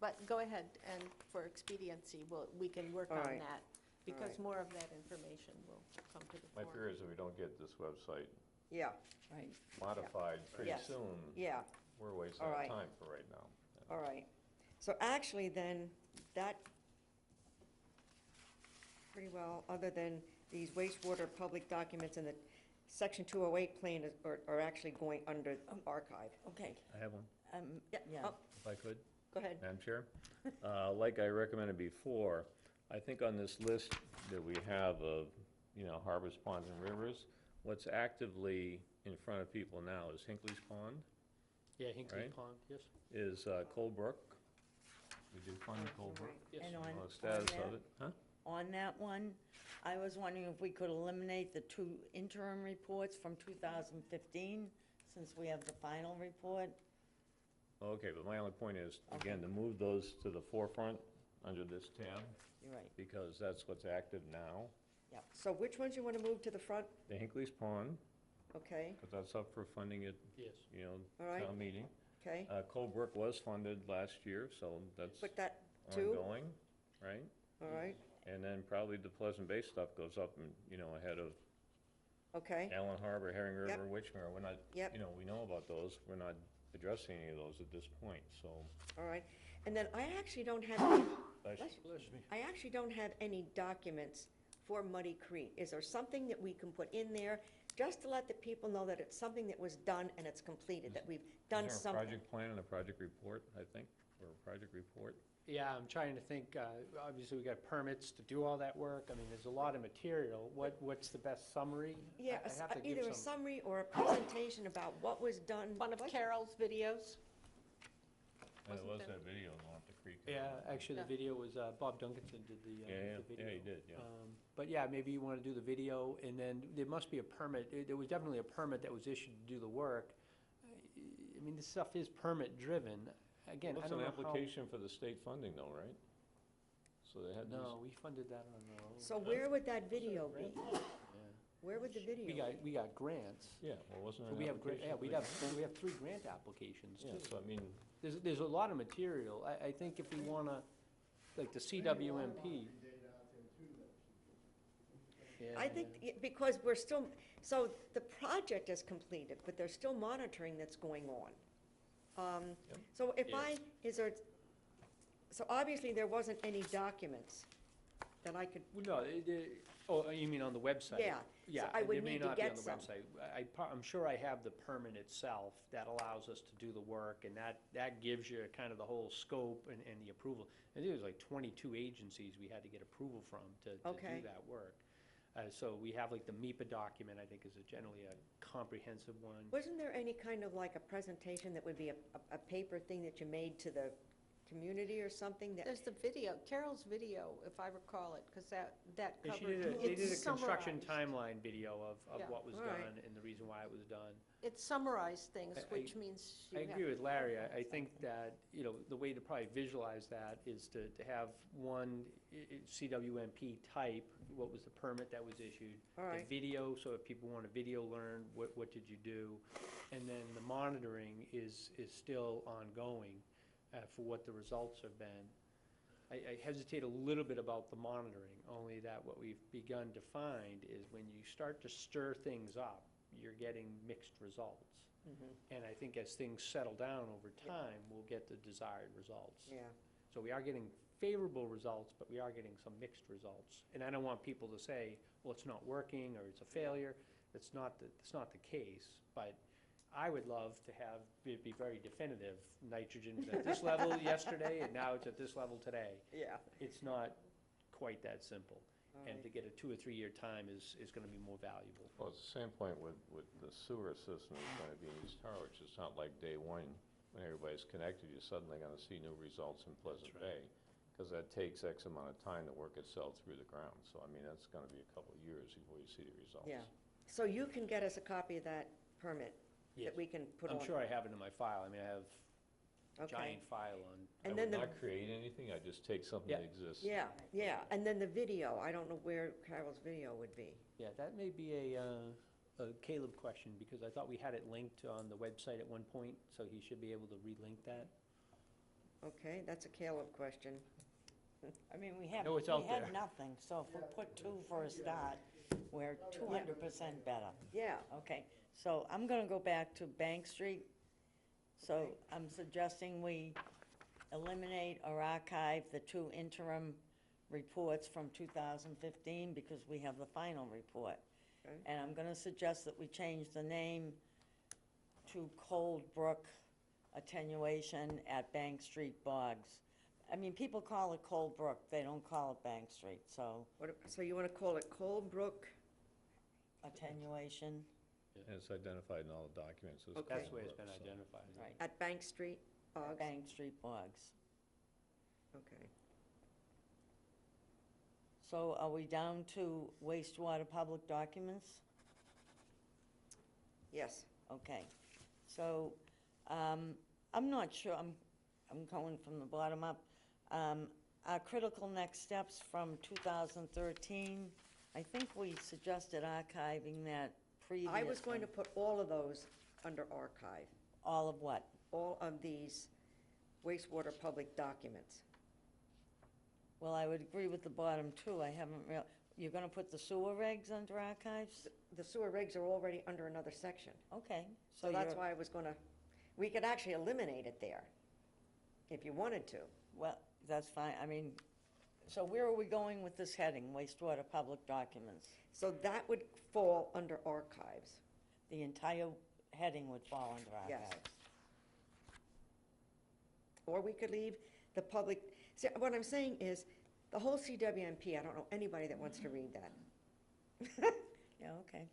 But go ahead, and for expediency, we can work All on right. that, because right. more of that information will come to the My fore. fear is if we don't get this website yeah, Right. modified pretty Yes. soon, yeah, we're wasting All our right. time for right now. all right. So actually then, that pretty well, other than these wastewater public documents and the Section 208 plan are actually going under archive. Okay, I have one, Yeah, yeah. oh, if I could. go ahead. Madam Chair, like I recommended before, I think on this list that we have of, harbors, ponds, and rivers, what's actively in front of people now is Hinckley's Pond, Yeah, Hinkley Right. Pond, yes, is Cold Brook. We did fund Cold Brook. yes. And I don't know on the status that- of it, huh? On that one, I was wondering if we could eliminate the 2 interim reports from 2015, since we have the final report. Okay, but my only point is, Okay. again, to move those to the forefront under this tab, You're right. because that's what's active now. So which ones you want to move to the front? The Hinckley's Pond, Okay, because that's up for funding at, Yes. all right, town meeting. okay. Cold Brook was funded last year, so that's Put that two, ongoing, right? all right, And then probably the Pleasant Bay stuff goes up and, ahead of okay, Allen Harbor, Herring Yep. River, Witchmere. We're not, Yep. we know about those. We're not addressing any of those at this point, so. all right. And then I actually don't have, any- Bless you. I actually don't have any documents for Muddy Creek. Is there something that we can put in there, just to let the people know that it's something that was done and it's completed, that we've done Is there a something? project plan and a project report, I think, or a project report? Yeah, I'm trying to think, obviously we got permits to do all that work, I mean, there's a lot of material. What's the best summary? Yeah, I have to give either a some. summary or a presentation about what was done. One of Carol's videos? There was Wasn't there- that video on the creek. Yeah, actually, the Yeah. video was, Bob Duncanson did the video. Yeah, he did, yeah. But yeah, maybe you want to do the video, and then there must be a permit, there was definitely a permit that was issued to do the work. I mean, this stuff is permit-driven. Again, I What's don't an know how. application for the state funding though, right? So they had these. No, we funded that on our own. So where would that video be? Yeah. Where would the video We be? got grants. Yeah, well, wasn't there an We have, application? we have 3 grant applications, Yeah, too. so I mean, There's a lot of material. I think if we wanna, like the CWMP. Yeah, I think, yeah. because we're still, so the project is completed, but there's still monitoring that's going on. Yep. So if Yeah. so obviously there wasn't any documents that I could, Well, no, oh, you mean on the website? Yeah, so Yeah, I would it may need to not be on get the some. website. I'm sure I have the permit itself that allows us to do the work, and that gives you kind of the whole scope and the approval. I think it was like 22 agencies we had to get approval from to Okay. do that work. So we have like the MIPA document, I think is generally a comprehensive one. wasn't there any kind of like a presentation that would be a paper thing that you made to the community or something that? There's the video, Carol's video, if I recall it, because that Yeah, covered, they did a it's construction summarized. timeline video of Yeah. what was All right. done and the reason why it was done. It summarized things, I- which means you I have. agree with Larry. I think that, the way to probably visualize that is to have one CWMP type, what was the permit that was issued? All The right. video, so if people want a video learn, what did you do? And then the monitoring is still ongoing for what the results have been. I hesitate a little bit about the monitoring, only that what we've begun to find is when you start to stir things up, you're getting mixed results. And I think as things settle down over time, we'll get the desired results. Yeah, So we are getting favorable results, but we are getting some mixed results. And I don't want people to say, well, it's not working, or it's a failure. That's not the case, but I would love to have it be very definitive. Nitrogen was at this level yesterday, and now it's at this level today. yeah. It's not quite that simple. All And right. to get a 2 or 3 year time is gonna be more valuable. well, it's the same point with the sewer system is gonna be in East Harwich. It's not like day one, when everybody's connected, you're suddenly gonna see new results in Pleasant That's right. Bay. because that takes X amount of time to work itself through the ground. So, I mean, that's gonna be a couple of years before you see the results. Yeah. So you can get us a copy of that permit Yes. that we can put on? I'm sure I have it in my file. I mean, I have a Okay. giant file on. I And would then the, not create anything, I just take something that Yeah. exists. yeah, and then the video, I don't know where Carol's video would be. Yeah, that may be a Caleb question, because I thought we had it linked on the website at one point, so he should be able to relink that. Okay, that's a Caleb question. I mean, we have, know it's we out had there. nothing, so if we put 2 for a start, we're 200% better. Yeah, Okay, so I'm gonna go back to Bank Street. So Okay. I'm suggesting we eliminate or archive the 2 interim reports from 2015 because we have the final report. Okay. And I'm gonna suggest that we change the name to Cold Brook Attenuation at Bank Street Bogs. I mean, people call it Cold Brook, they don't call it Bank Street, so so you wanna call it Colebrook? attenuation, And it's identified in all the documents as. Okay. That's the way it's been Colebrook, so. identified. right, At Bank Street, Boggs? Bank Street Bogs. Okay. So are we down to wastewater public documents? Yes. Okay, so, I'm not sure, I'm going from the bottom up. Our critical next steps from 2013, I think we suggested archiving that previous I was going to one. put all of those under archive, All of what? all of these wastewater public documents. Well, I would agree with the bottom too, I haven't you're gonna put the sewer regs under archives? The sewer regs are already under another section. Okay, So that's you're- why I was gonna, we could actually eliminate it there, if you wanted to. Well, that's fine, I mean, so where are we going with this heading, wastewater public documents? So that would fall under archives. The entire heading would fall under Yes. archives. Or we could leave the public, see, what I'm saying is, the whole CWMP, I don't know anybody that wants to read that. Yeah, okay.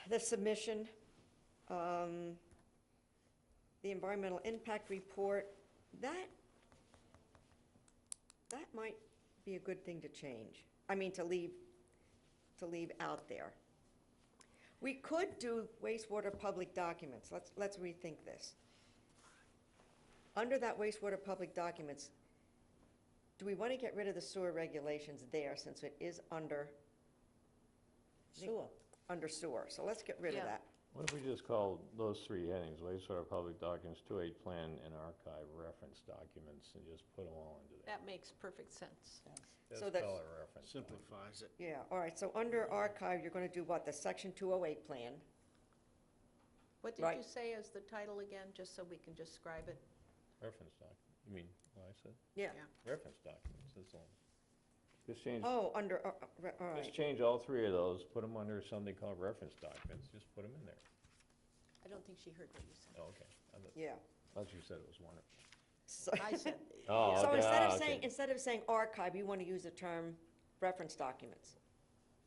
The submission, the environmental impact report, that might be a good thing to change. I mean, to leave out there. We could do wastewater public documents. Let's rethink this. Under that wastewater public documents, do we want to get rid of the sewer regulations there since it is under Sewer. sewer? So let's get rid of Yeah. that. What if we just call those 3 headings, wastewater public documents, 2.8 plan, and archive reference documents, and just put them all into there? That makes perfect sense. Just So that's- call it reference. Simplifies it. Yeah, all right, so under archive, you're going to do what? The section 208 plan? What did Right. you say as the title again, just so we can describe it? Reference doc, you mean, what I said? Yeah. Reference documents, that's all. Just change, Oh, under, all just right. change all 3 of those, put them under something called reference documents, just put them in there. I don't think she heard what you said. Oh, okay. Yeah. I thought you said it was one. So I said, Oh, so okay, instead of saying archive, you want to use the term reference documents?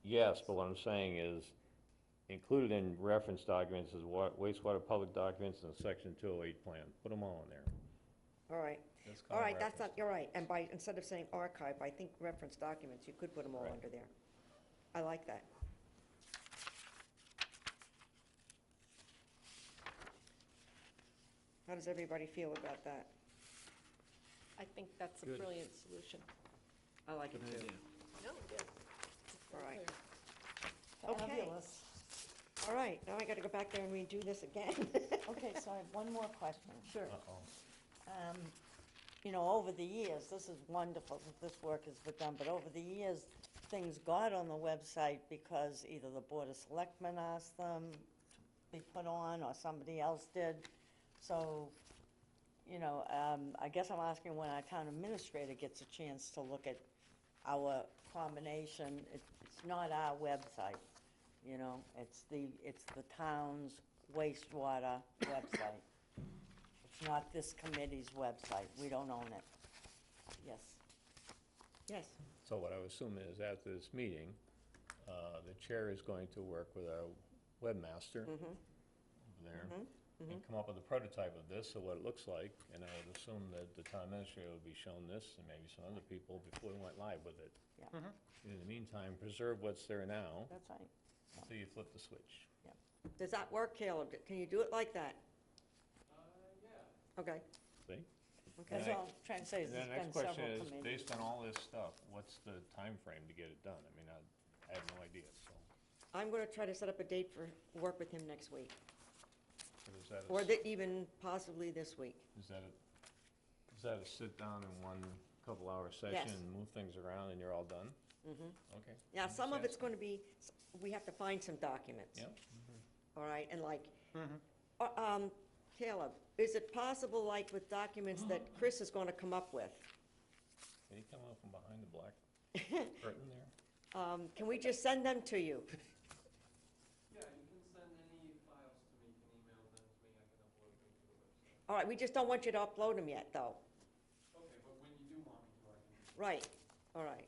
Yes, but what I'm saying is, included in reference documents is wastewater public documents and section 208 plan. Put them all in there. All right. Just call All them right, that's reference. not, you're right. And by, instead of saying archive, I think reference documents, you could put them all Right. under there. I like that. How does everybody feel about that? I think that's a Good. brilliant solution. I like it too. No, good. All right. Very clear. Okay. Fabulous. All right, now I gotta go back there and redo this again. Okay, so I have one more question. Sure. Uh-oh. You know, over the years, this is wonderful that this work has been done, but over the years, things got on the website because either the Board of Selectmen asked them to be put on, or somebody else did. So, you know, I guess I'm asking when our town administrator gets a chance to look at our combination. It's not our website, you know, it's the town's wastewater website. It's not this committee's website, we don't own it. Yes. Yes. So what I would assume is after this meeting, the chair is going to work with our webmaster over there and come up with a prototype of this, or what it looks like, and I would assume that the town administrator would be shown this, and maybe some other people, before we went live with it. Yeah. In the meantime, preserve what's there now, That's right. until you flip the switch. Does that work, Caleb? Can you do it like that? Yeah. Okay, See? okay. That's all I'm trying to say, is And there's the been next question several is, committees. based on all this stuff, what's the time frame to get it done? I mean, I have no idea, so. I'm gonna try to set up a date for work with him next week, Is that or even possibly this week. is that a sit down in one couple-hour session Yes. and move things around and you're all done? Okay. Yeah, some of Understand. it's gonna be, we have to find some documents. Yeah. All right, and like, Caleb, is it possible, like with documents that Chris is gonna come up with? Can you come out from behind the black curtain there? Can we just send them to you? Yeah, you can send any files to me, you can email them to me, I can upload them to the website. All right, we just don't want you to upload them yet, though. Okay, but when you do want me to, I can. Right, all right.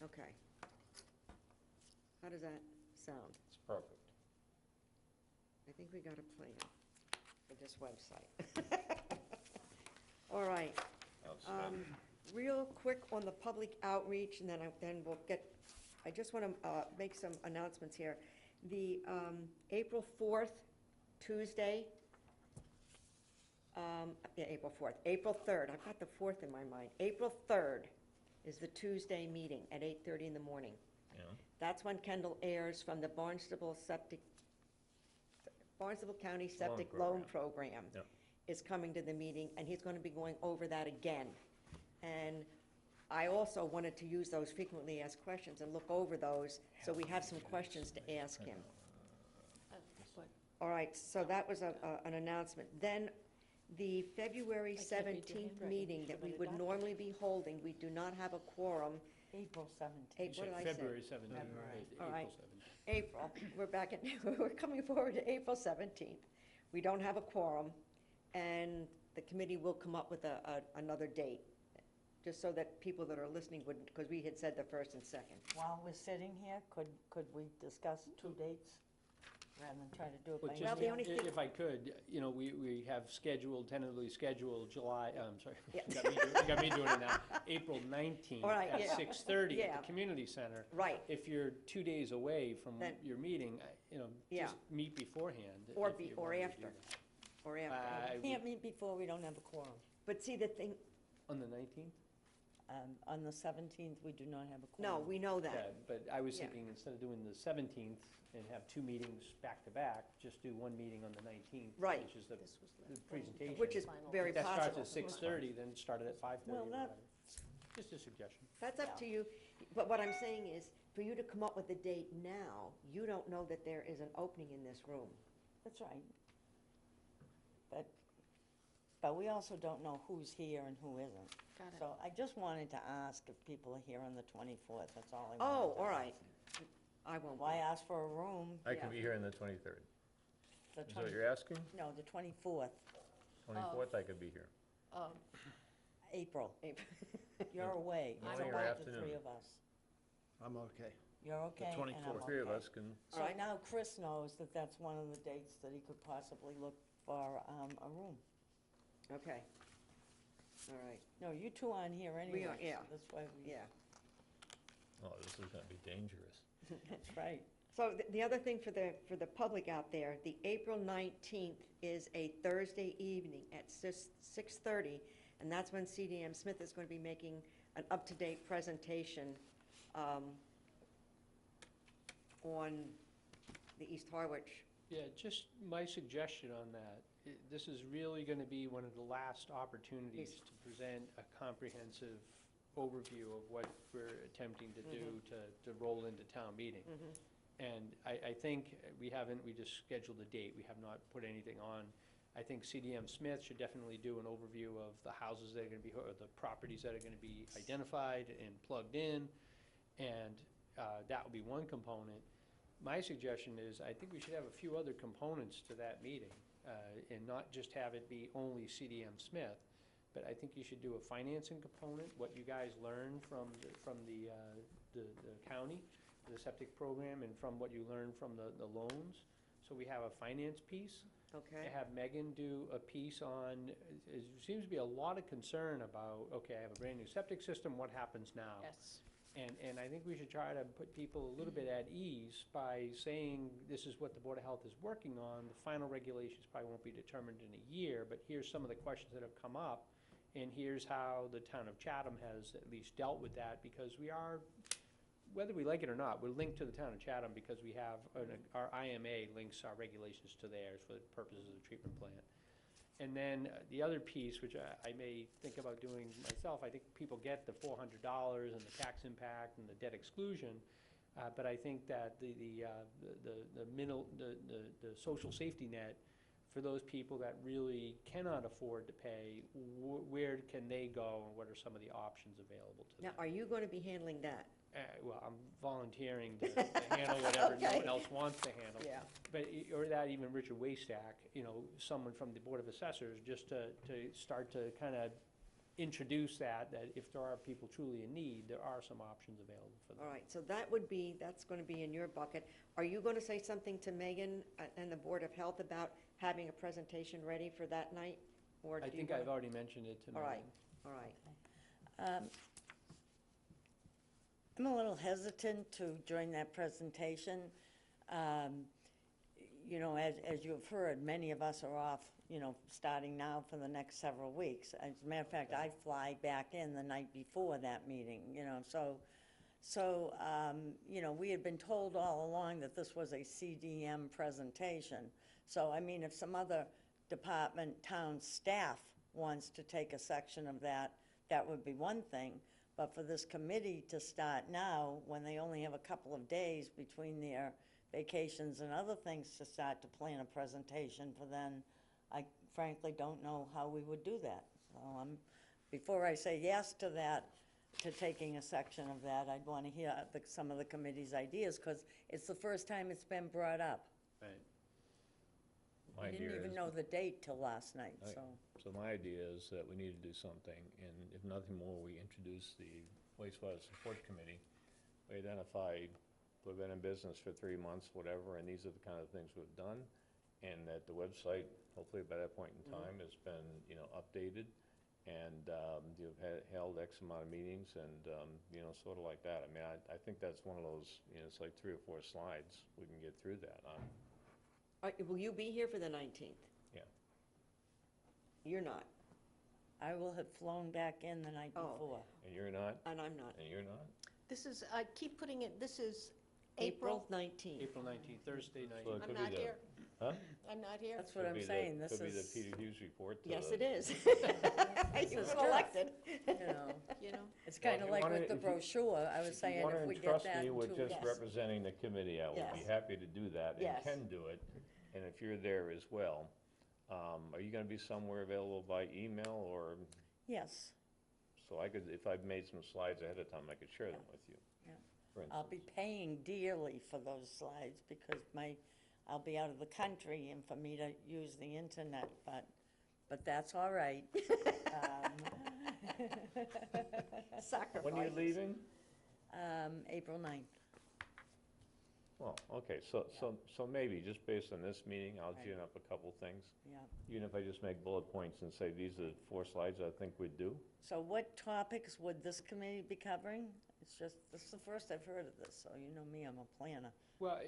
Okay. How does that sound? It's perfect. I think we got a plan for this website. All right. Outstanding. Real quick on the public outreach, and then we'll get, I just want to make some announcements here. The April 4th, Tuesday, April 4th, April 3rd, I've got the 4th in my mind. April 3rd is the Tuesday meeting at 8:30 in the morning. Yeah. That's when Kendall Ayers from the Barnstable County Septic Loan Program Yep. is coming to the meeting, and he's gonna be going over that again. And I also wanted to use those frequently asked questions and look over those, so we have some questions to ask him. All right, so that was an announcement. Then, the February 17th meeting that we would normally be holding, we do not have a quorum. April 17th. You What said did I say? February 17th, February. right, All April right. 17th. April, we're back at, we're coming forward to April 17th. We don't have a quorum, and the committee will come up with another date, just so that people that are listening would, because we had said the 1st and 2nd. While we're sitting here, could we discuss two dates, rather than try to do it by Well, Well, just the email? only thing- if I could, you know, we have tentatively scheduled July, I'm sorry, Yeah. you got me doing it now, April 19th All right, at yeah. 6:30 at Yeah. the community center. Right, If you're 2 days away from Then- your meeting, you know, Yeah. just meet beforehand. Or if be- you or wanted to after. do that. or after. I Can't would- meet before we don't have a quorum. But see, the thing, On the 19th? On the 17th, we do not have a no, quorum. we know Yeah, that. but I was Yeah. thinking, instead of doing the 17th and have 2 meetings back-to-back, just do 1 meeting on the 19th. Right. Which is the This was the last presentation. Which is very If that starts possible. at 6:30, then start it at 5:30 Well, or that- whatever. Just a suggestion. That's up to you, but what I'm saying is, for you to come up with a date now, you don't know that there is an opening in this room. That's right. But we also don't know who's here and who isn't. Got it. So I just wanted to ask if people are here on the 24th, that's all I wanted Oh, to all right. ask. I won't. Why ask for a room? I Yeah. can be here on the 23rd. The Is that what you're asking? No, the 24th, 24th, I could be here. April. April. You're away. Morning It's or only the afternoon? 3 of us. I'm okay. You're okay, and I'm 24th. Three of okay. us can, So Alright. now Chris knows that that's one of the dates that he could possibly look for a room. Okay. All right, No, you two aren't here anyway. are, yeah. so That's why we, yeah. oh, this is gonna be dangerous. that's right. So the other thing for the public out there, the April 19th is a Thursday evening at 6:30, and that's when CDM Smith is going to be making an up-to-date presentation on the East Harwich. Yeah, just my suggestion on that, this is really going to be one of the last opportunities Yes. to present a comprehensive overview of what we're attempting to do to roll into town meeting. And I think we just scheduled a date, we have not put anything on. I think CDM Smith should definitely do an overview of the houses that are going to be, or the properties that are going to be identified and plugged in, and that would be one component. My suggestion is, I think we should have a few other components to that meeting, and not just have it be only CDM Smith, but I think you should do a financing component, what you guys learned from the county, the septic program, and from what you learned from the loans, So we have a finance piece. Okay, Have Megan do a piece on, there seems to be a lot of concern about, okay, I have a brand-new septic system, what happens now? Yes. And I think we should try to put people a little bit at ease by saying, this is what the Board of Health is working on. The final regulations probably won't be determined in a year, but here's some of the questions that have come up, and here's how the town of Chatham has at least dealt with that, because we are, whether we like it or not, we're linked to the town of Chatham because we have, our IMA links our regulations to theirs for the purposes of the treatment plant. And then the other piece, which I may think about doing myself, I think people get the $400 and the tax impact and the debt exclusion, but I think that the social safety net for those people that really cannot afford to pay, where can they go and what are some of the options available to now, them? are you going to be handling that? Well, I'm volunteering to handle whatever no Okay. one else wants to handle. Yeah. But, or that even Richard Waystack, someone from the Board of Assessors, just to start to kind of introduce that if there are people truly in need, there are some options available for them. All right, so that's going to be in your bucket. Are you going to say something to Megan and the Board of Health about having a presentation ready for that night? Or I do you think wanna- I've already mentioned it to All Megan. right, all right. I'm a little hesitant to join that presentation. As you've heard, many of us are off, starting now for the next several weeks. As a matter of fact, I fly back in the night before that meeting, So, we had been told all along that this was a CDM presentation. So, if some other department, town staff wants to take a section of that, that would be one thing. But for this committee to start now, when they only have a couple of days between their vacations and other things to start to plan a presentation for then, I frankly don't know how we would do that. So before I say yes to that, to taking a section of that, I'd want to hear some of the committee's ideas, because it's the first time it's been brought up. Right. My I didn't idea even is- know the date till last night, Right. so. So my idea is that we need to do something, and if nothing more, we introduce the wastewater support committee. We identify, we've been in business for 3 months, whatever, and these are the kind of things we've done. And that the website, hopefully by that point in time, has been, updated. And you've held X amount of meetings and, sort of like that. I think that's one of those, it's like 3 or 4 slides. We can get through that. Will you be here for the 19th? Yeah. You're not, I will have flown back in the night Oh. before. And you're not? and I'm not. And you're not? This is, I keep putting it, this is April April. 19th. April 19th, Thursday night. So it I'm could be not the- here. Huh? I'm not here. That's what Could I'm be the- saying, this Could be the is, Peter Hughes report. to Yes, the- it is. You is were tough. elected. You know, it's Well, kind if of you like wanna- with the if you- brochure, I was saying if we get that in 2 If you want to entrust me with weeks. just representing the committee, I would be Yes. happy to do that and Yes. can do it. And if you're there as well, are you going to be somewhere available by email or, Yes, so I could, if I've made some slides ahead of time, I could share them with you? Yeah. For I'll be instance. paying dearly for those slides because I'll be out of the country and for me to use the internet, but that's all right. Sacrifice. When are you leaving? April 9th. Well, okay, so maybe, just based on this meeting, I'll Right. gin up a couple things. Yeah. Even if I just make bullet points and say, these are 4 slides I think we'd do. So what topics would this committee be covering? This is the first I've heard of this, so you know me, I'm a planner. Well,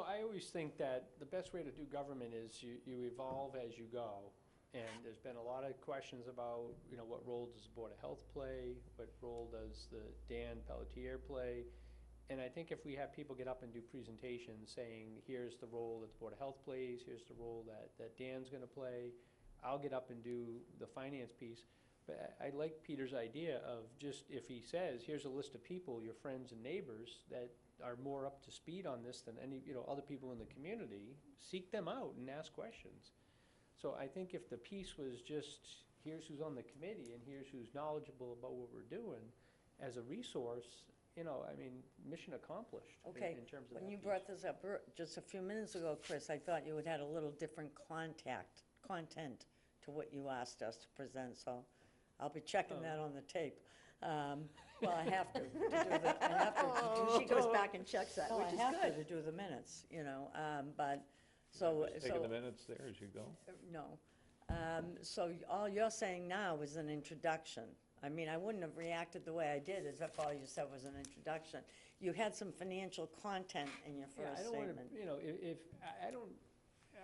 I always think that the best way to do government is you evolve as you go. And there's been a lot of questions about, what role does the Board of Health play? What role does the Dan Pelletier play? And I think if we have people get up and do presentations saying, here's the role that the Board of Health plays, here's the role that Dan's gonna play, I'll get up and do the finance piece. But I like Peter's idea of just, if he says, here's a list of people, your friends and neighbors, that are more up to speed on this than any, other people in the community, seek them out and ask questions. So I think if the piece was just, here's who's on the committee and here's who's knowledgeable about what we're doing, as a resource, mission accomplished Okay, in terms of that when you piece. brought this up just a few minutes ago, Chris, I thought you had had a little different content to what you asked us to present, so I'll be checking that on the tape. Well, I have to do the, I have to do. She goes back and checks that, No, which I is have good. to do the minutes, but So, Just taking the so, minutes there as you go. no. So all you're saying now is an introduction. I mean, I wouldn't have reacted the way I did as if all you said was an introduction. You had some financial content in your Yeah, first I don't wanna, statement. you know, if, I don't,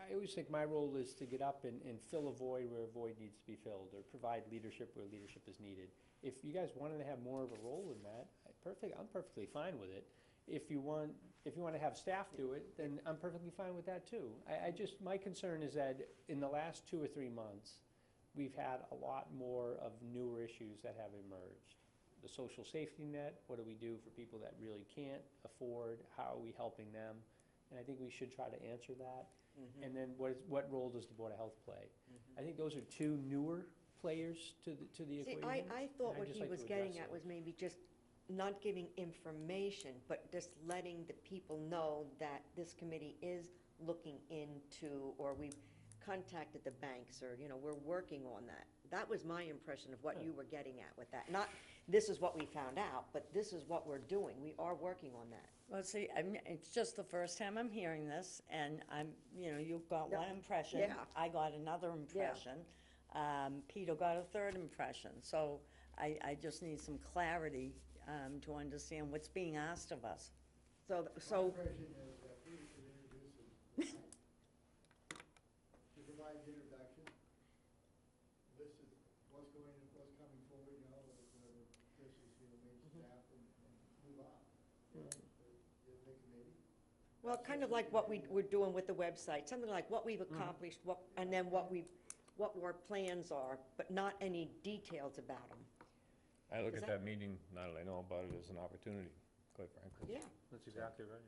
I always think my role is to get up and fill a void where a void needs to be filled, or provide leadership where leadership is needed. If you guys wanted to have more of a role in that, I'm perfectly fine with it. If you want to have staff do it, then I'm perfectly fine with that too. I just, my concern is that in the last 2 or 3 months, we've had a lot more of newer issues that have emerged. The social safety net, what do we do for people that really can't afford? How are we helping them? And I think we should try to answer that. And then what role does the Board of Health play? I think those are 2 newer players to the See, equation. I thought and what I'd just he like was to getting address at those. was maybe just not giving information, but just letting the people know that this committee is looking into, or we've contacted the banks, or, you know, we're working on that. That was my impression of what you were getting at with that. Not, this is what we found out, but this is what we're doing. We are working on that. Well, see, it's just the first time I'm hearing this, and you got Yeah. one impression. Yeah. I got another impression. Peter got a third impression. So I just need some clarity to understand what's being asked of us. So, My impression is that Peter should introduce it tonight. To provide the introduction, list of what's coming forward, you know, whether this is, you know, main staff and move on. You know, the committee. well, kind of like what we're doing with the website, something like what we've accomplished, and then what our plans are, but not any details about them. I look Is at that- that meeting, now that I know about it, as an opportunity, quite frankly. Yeah. That's exactly right.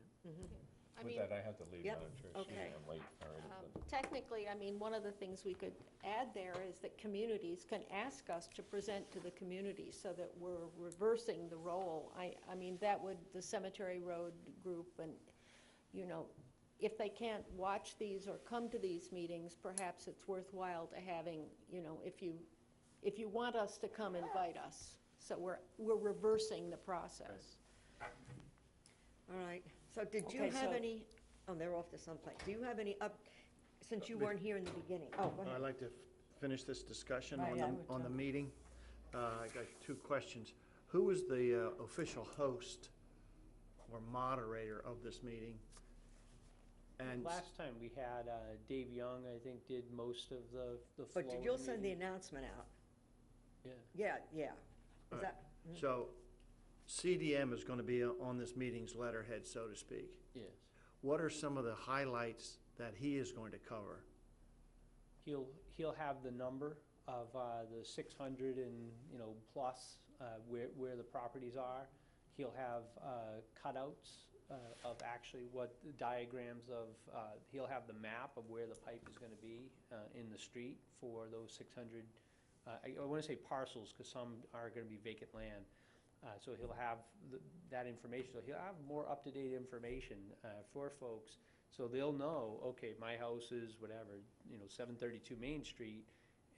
I With mean, that, I have to leave, Yep, Madam Chair. Excuse me, okay. I'm late already, but- technically, I mean, one of the things we could add there is that communities can ask us to present to the community so that we're reversing the role. I mean, that would, the Cemetery Road group, and, you know, if they can't watch these or come to these meetings, perhaps it's worthwhile to having, you know, if you want us to come, invite us. So we're reversing the process. All right, so did you Okay, have so- any, oh, they're off to someplace. Do you have any since you weren't here in the beginning? Oh, go I'd ahead. like to finish this discussion Right, on I would on the too. meeting. I got 2 questions. Who is the official host or moderator of this meeting? And Last time we had Dave Young, I think, did most of the flow But of you'll send the meeting. announcement out. Yeah. Yeah, yeah. All Is right. that, so CDM is going to be on this meeting's letterhead, so to speak. Yes. What are some of the highlights that he is going to cover? He'll have the number of the 600 and, you know, plus where the properties are. He'll have cutouts of actually what the diagrams of, he'll have the map of where the pipe is gonna be in the street for those 600, I wanna say parcels, because some are gonna be vacant land. So he'll have that information, so he'll have more up-to-date information for folks, so they'll know, okay, my house is whatever, you know, 732 Main Street,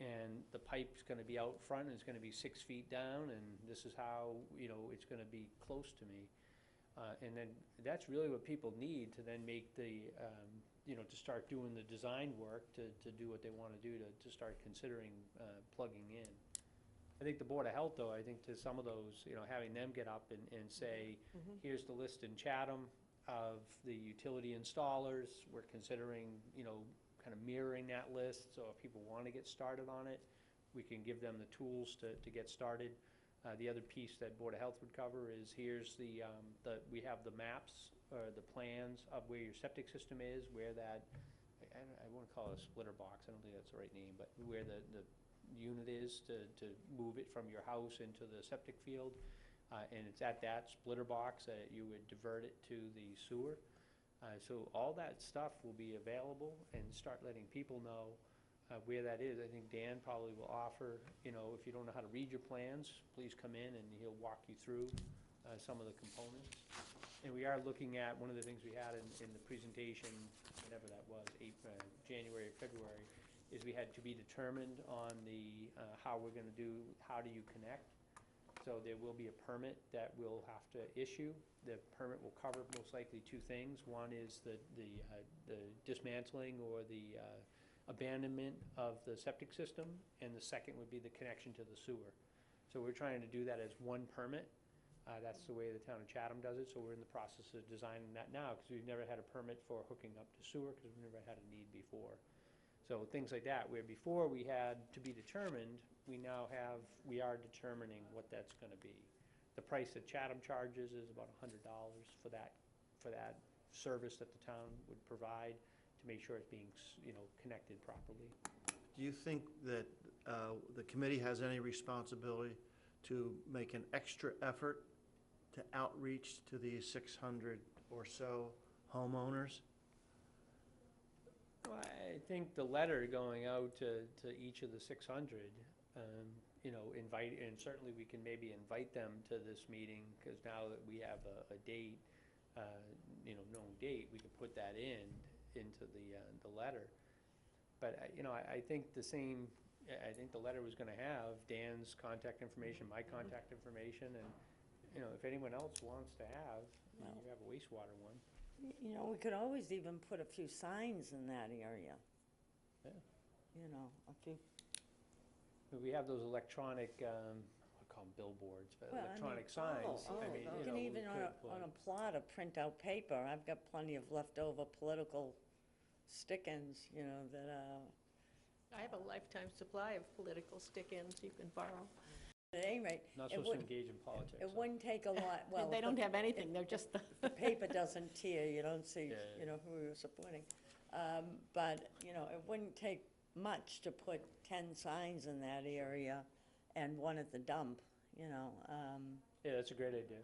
and the pipe's gonna be out front, and it's gonna be 6 feet down, and this is how, you know, it's gonna be close to me. And then, that's really what people need to then make the, you know, to start doing the design work, to do what they wanna do, to start considering plugging in. I think the Board of Health, though, I think to some of those, you know, having them get up and say, here's the list in Chatham of the utility installers, we're considering, you know, kind of mirroring that list, so if people want to get started on it, we can give them the tools to get started. The other piece that Board of Health would cover is, here's we have the maps, or the plans of where your septic system is, where that, I won't call it a splitter box, I don't think that's the right name, but where the unit is to move it from your house into the septic field. And it's at that splitter box that you would divert it to the sewer. So all that stuff will be available, and start letting people know where that is. I think Dan probably will offer, you know, if you don't know how to read your plans, please come in and he'll walk you through some of the components. And we are looking at, one of the things we had in the presentation, whatever that was, January or February, is we had to be determined on the, how we're gonna do, how do you connect? So there will be a permit that we'll have to issue. The permit will cover most likely two things. One is the dismantling or the abandonment of the septic system, and the second would be the connection to the sewer. So we're trying to do that as one permit. That's the way the town of Chatham does it, so we're in the process of designing that now, because we've never had a permit for hooking up to sewer, because we've never had a need before. So things like that, where before we had to be determined, we are determining what that's gonna be. The price that Chatham charges is about $100 for that service that the town would provide to make sure it's being, connected properly. Do you think that the committee has any responsibility to make an extra effort to outreach to these 600 or so homeowners? Well, I think the letter going out to each of the 600, invite, and certainly we can maybe invite them to this meeting, because now that we have a date, known date, we can put that into the letter. But, I think I think the letter was gonna have Dan's contact information, my contact information, and, if anyone else wants to have, you have a wastewater one. We could always even put a few signs in that area. Yeah. A few. We have those electronic, I call them billboards, but Well, electronic signs. You can even on a plotter print out paper. I've got plenty of leftover political stick-ins, that I have a lifetime supply of political stick-ins you can borrow. at any rate, Not it supposed to would, engage in politics. it wouldn't take a lot, well. They don't have anything, they're just the. The paper doesn't tear, you don't see, Yeah. who you're supporting. But, it wouldn't take much to put 10 signs in that area and one at the dump, Yeah, that's a great idea.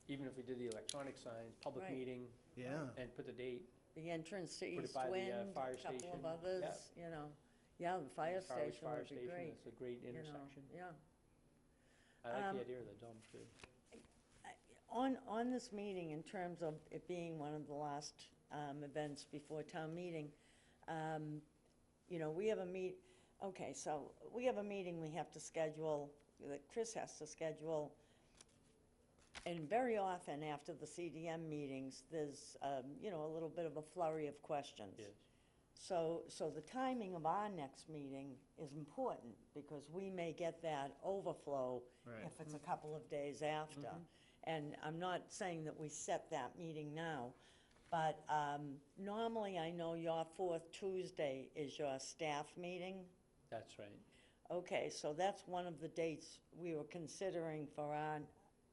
Even if we did the electronic signs, public Right. meeting, Yeah. and put the date. the entrance to Put it East by the, Wind, fire a couple station. of others, Yeah, the fire Harwich station Fire would be Station, great. it's a great you know, intersection. Yeah. I like Um, the idea of the dump, too. On this meeting, in terms of it being one of the last events before town meeting, we have we have a meeting we have to schedule, that Chris has to schedule, and very often after the CDM meetings, there's, a little bit of a flurry of questions. Yes. So the timing of our next meeting is important, because we may get that overflow Right. if it's a couple of days after. And I'm not saying that we set that meeting now, but normally I know your fourth Tuesday is your staff meeting. That's right. Okay, so that's one of the dates we were considering for our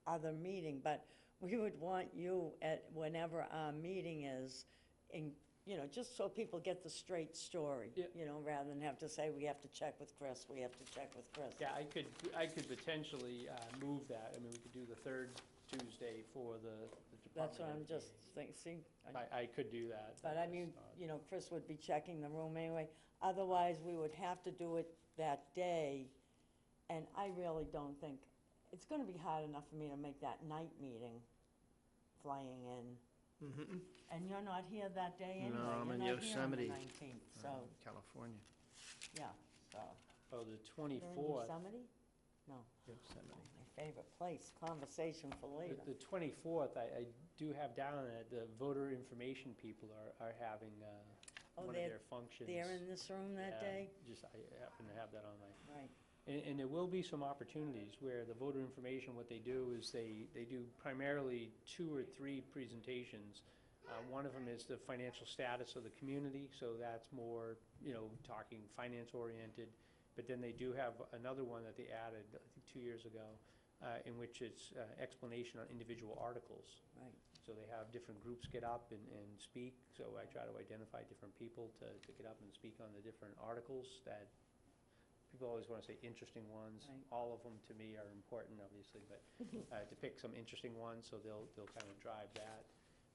other meeting, but we would want you at whenever our meeting is, just so people get the straight story. Yeah. Rather than have to say, we have to check with Chris, we have to check with Chris. Yeah, I could potentially move that. I mean, we could do the third Tuesday for the department That's what I'm head just meeting. thinking. I could do that. But I mean, Chris would be checking the room anyway. Otherwise, we would have to do it that day, and I really don't think, it's gonna be hard enough for me to make that night meeting, flying in. Mhm. And you're not here that day anyway. No, I'm in You're not here on the Yosemite. 19th, so, California. yeah, so. Oh, the You're in 24th. Yosemite? No, Yosemite. my favorite place, conversation for later. The 24th, I do have down that the voter information people are having Oh, one of they're- their functions. They're in this room that Yeah, day? I happen to have that on my. Right, And there will be some opportunities where the voter information, what they do is they do primarily 2 or 3 presentations. One of them is the financial status of the community, so that's more, talking finance-oriented. But then they do have another one that they added, I think 2 years ago, in which it's explanation on individual articles. right. So they have different groups get up and speak, so I try to identify different people to get up and speak on the different articles that people always want to say interesting ones. Right. All of them, to me, are important, obviously, but to pick some interesting ones, so they'll kind of drive that.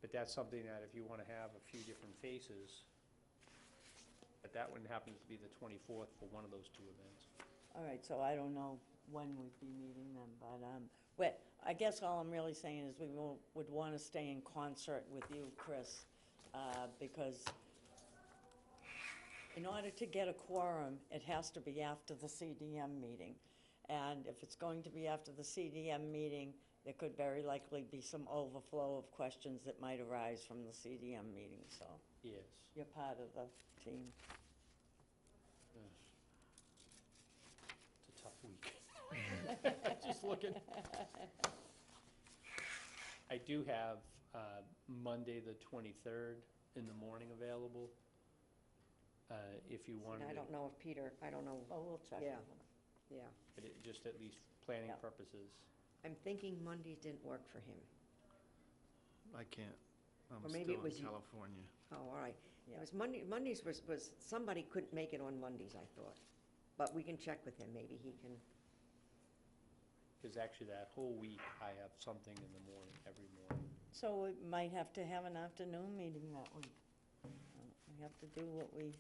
But that's something that if you want to have a few different faces, but that one happens to be the 24th for one of those 2 events. All right, so I don't know when we'd be meeting them, but, I guess all I'm really saying is would want to stay in concert with you, Chris, because in order to get a quorum, it has to be after the CDM meeting. And if it's going to be after the CDM meeting, there could very likely be some overflow of questions that might arise from the CDM meeting, so Yes. you're part of the team. It's a tough week. Just looking. I do have Monday, the 23rd in the morning available, if you wanted And I to. don't know if Peter, I don't know, Oh, we'll check. Yeah. yeah. But just at least planning Yeah. purposes. I'm thinking Mondays didn't work for him. I can't. I'm Or maybe it still in was you. California. Oh, all right. Yeah. It was Mondays was, somebody couldn't make it on Mondays, I thought. But we can check with him, maybe he can, Because actually that whole week, I have something in the morning, every morning. So we might have to have an afternoon meeting that week. We have to do what we,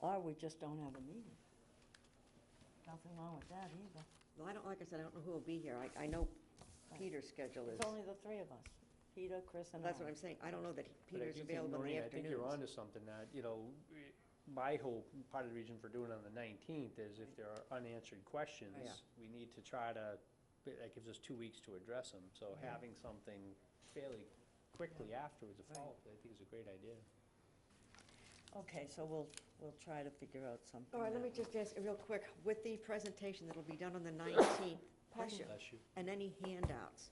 or we just don't have a meeting. Nothing wrong with that either. well, like I said, I don't know who will be here. I know Peter's schedule is, It's only the three of us, Peter, Chris, and I. that's what I'm saying. I don't know that But I Peter's do think, available in the Maureen, I think you're afternoons. onto something that, my whole, part of the reason for doing it on the 19th is if there are unanswered questions, Oh, yeah. we need to try to, that gives us 2 weeks to address them. So having something fairly quickly afterwards, a follow-up, I think is a great idea. Okay, so we'll try to figure out something. All right, let me that just ask real quick, with the presentation that'll be done on the 19th, bless you, Bless you. and any handouts,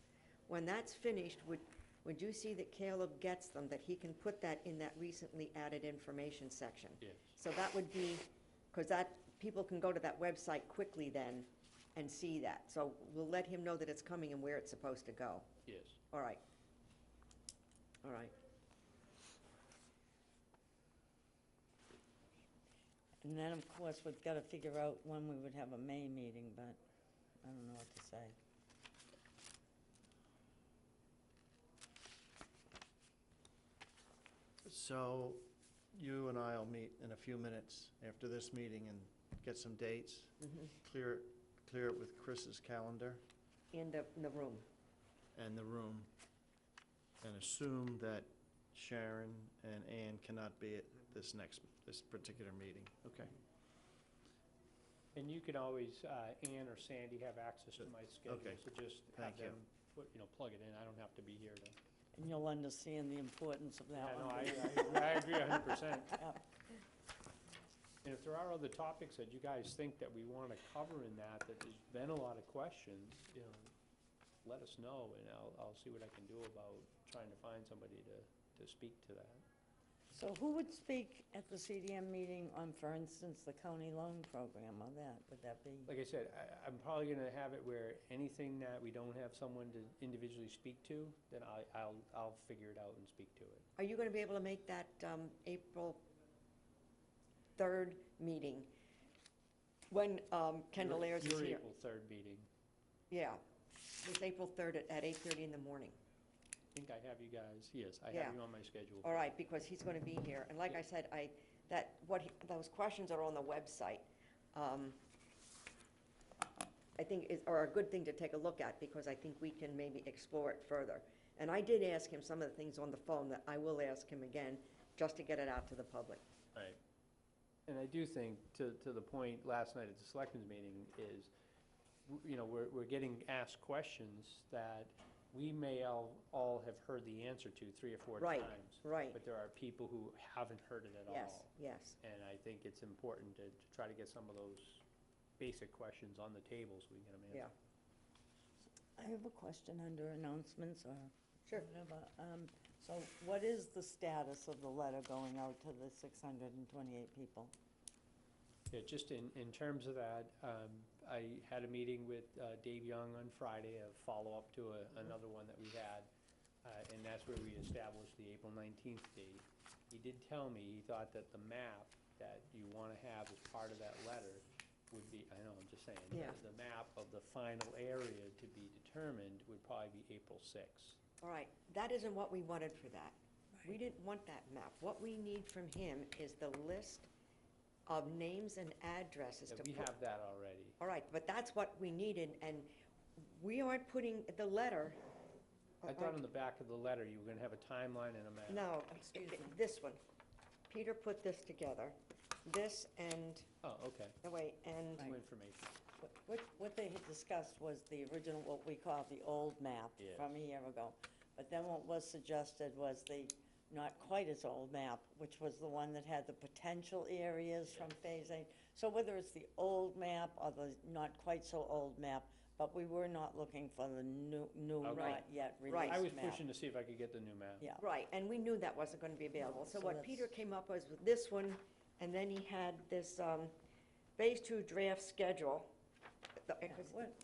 when that's finished, would you see that Caleb gets them, that he can put that in that recently added information section? Yes. So that would be, because that, people can go to that website quickly then and see that. So we'll let him know that it's coming and where it's supposed to go. Yes. All right. All right. And then, of course, we've got to figure out when we would have a May meeting, but I don't know what to say. So you and I'll meet in a few minutes after this meeting and get some dates, clear it with Chris's calendar In the room. and the room, and assume that Sharon and Ann cannot be at this particular meeting. Okay. And you can always, Ann or Sandy have access to my schedule, Okay. so just have Thank you. them, plug it in. I don't have to be here to. And you'll understand the importance of that Yeah, no, one. I agree 100%. Yeah. And if there are other topics that you guys think that we want to cover in that there's been a lot of questions, let us know, and I'll see what I can do about trying to find somebody to speak to that. So who would speak at the CDM meeting on, for instance, the county loan program or that? Would that be? Like I said, I'm probably gonna have it where anything that we don't have someone to individually speak to, then I'll figure it out and speak to it. Are you going to be able to make that April 3rd meeting when Kendall Ayers is Your here? April 3rd meeting. Yeah, it's April 3rd at 8:30 in the morning. I think I have you guys, yes, I Yeah. have you on my schedule. All right, because he's going to be here. And like I said, those questions are on the website. I think are a good thing to take a look at, because I think we can maybe explore it further. And I did ask him some of the things on the phone that I will ask him again, just to get it out to the public. Right. And I do think, to the point last night at the selectmen's meeting, is, we're getting asked questions that we may all have heard the answer to 3 or 4 Right, times. right. But there are people who haven't heard it at Yes, all. yes. And I think it's important to try to get some of those basic questions on the table so we can get them answered. Yeah. I have a question under announcements or Sure. whatever. So what is the status of the letter going out to the 628 people? Yeah, just in terms of that, I had a meeting with Dave Young on Friday, a follow-up to another one that we had, and that's where we established the April 19th date. He did tell me he thought that the map that you want to have as part of that letter would be, I know, I'm just saying, Yeah. the map of the final area to be determined would probably be April 6th. All right, that isn't what we wanted for that. We didn't want that map. What we need from him is the list of names and addresses Yeah, to we put. have that already. All right, but that's what we needed, and we aren't putting the letter. I thought on the back of the letter you were going to have a timeline and a map. No, Excuse me. this one. Peter put this together, this and, Oh, okay, no, wait, and, some information. What they had discussed was the original, what we call the old map Yes. from a year ago. But then what was suggested was the not quite as old map, which was the one that had the potential areas from Phase 8. So whether it's the old map or the not quite so old map, but we were not looking for the new, Okay. not yet released Right. map. I was pushing to see if I could get the new map. Yeah. right, and we knew that wasn't gonna be available. So So what that's- Peter came up with this one, and then he had this, Phase 2 draft schedule. Yeah,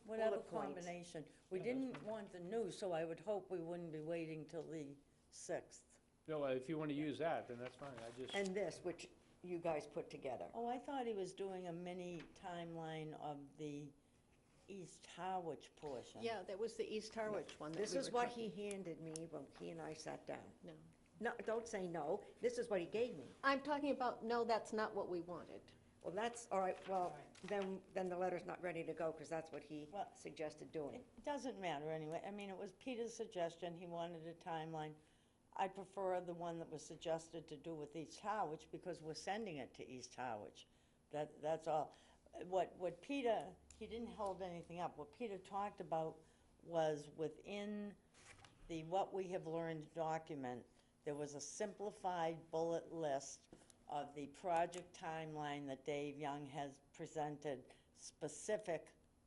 whatever bullet points. combination. We Yeah, that's didn't fine. want the new, so I would hope we wouldn't be waiting till the 6th. No, if you want to use that, then that's fine, I just, And this, which you guys put together. Oh, I thought he was doing a mini timeline of the East Harwich portion. Yeah, that was the East Harwich one that This we is were what talking- he handed me when he and I sat down. No. No, don't say no, this is what he gave me. I'm talking about, no, that's not what we wanted. Well, that's, all right, well, then the letter's not ready to go, because that's what he Well, suggested doing. It doesn't matter anyway. I mean, it was Peter's suggestion. He wanted a timeline. I prefer the one that was suggested to do with East Harwich because we're sending it to East Harwich. That's all. What Peter, he didn't hold anything up. What Peter talked about was within the what we have learned document, there was a simplified bullet list of the project timeline that Dave Young has presented specific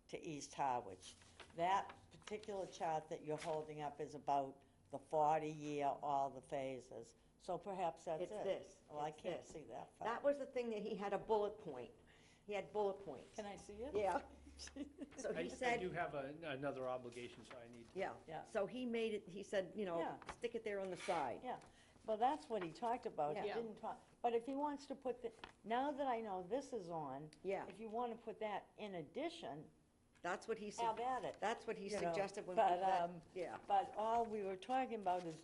to East Harwich. That particular chart that you're holding up is about the 40-year, all the phases. So perhaps that's it. It's this. Well, I It's can't this. see that far. That was the thing that he had a bullet point. He had bullet points. Can I see it? Yeah. So I he I said, do have another obligation, so I need to. yeah. Yeah. So he made it, he said, Yeah. stick it there on the side. Yeah, well, that's what he talked about. He Yeah. didn't talk, but if he wants to put the, now that I know this is on, Yeah, if you want to put that in addition, that's what he said. have at it. That's what he You know, suggested when, but, yeah. But all we were talking about is,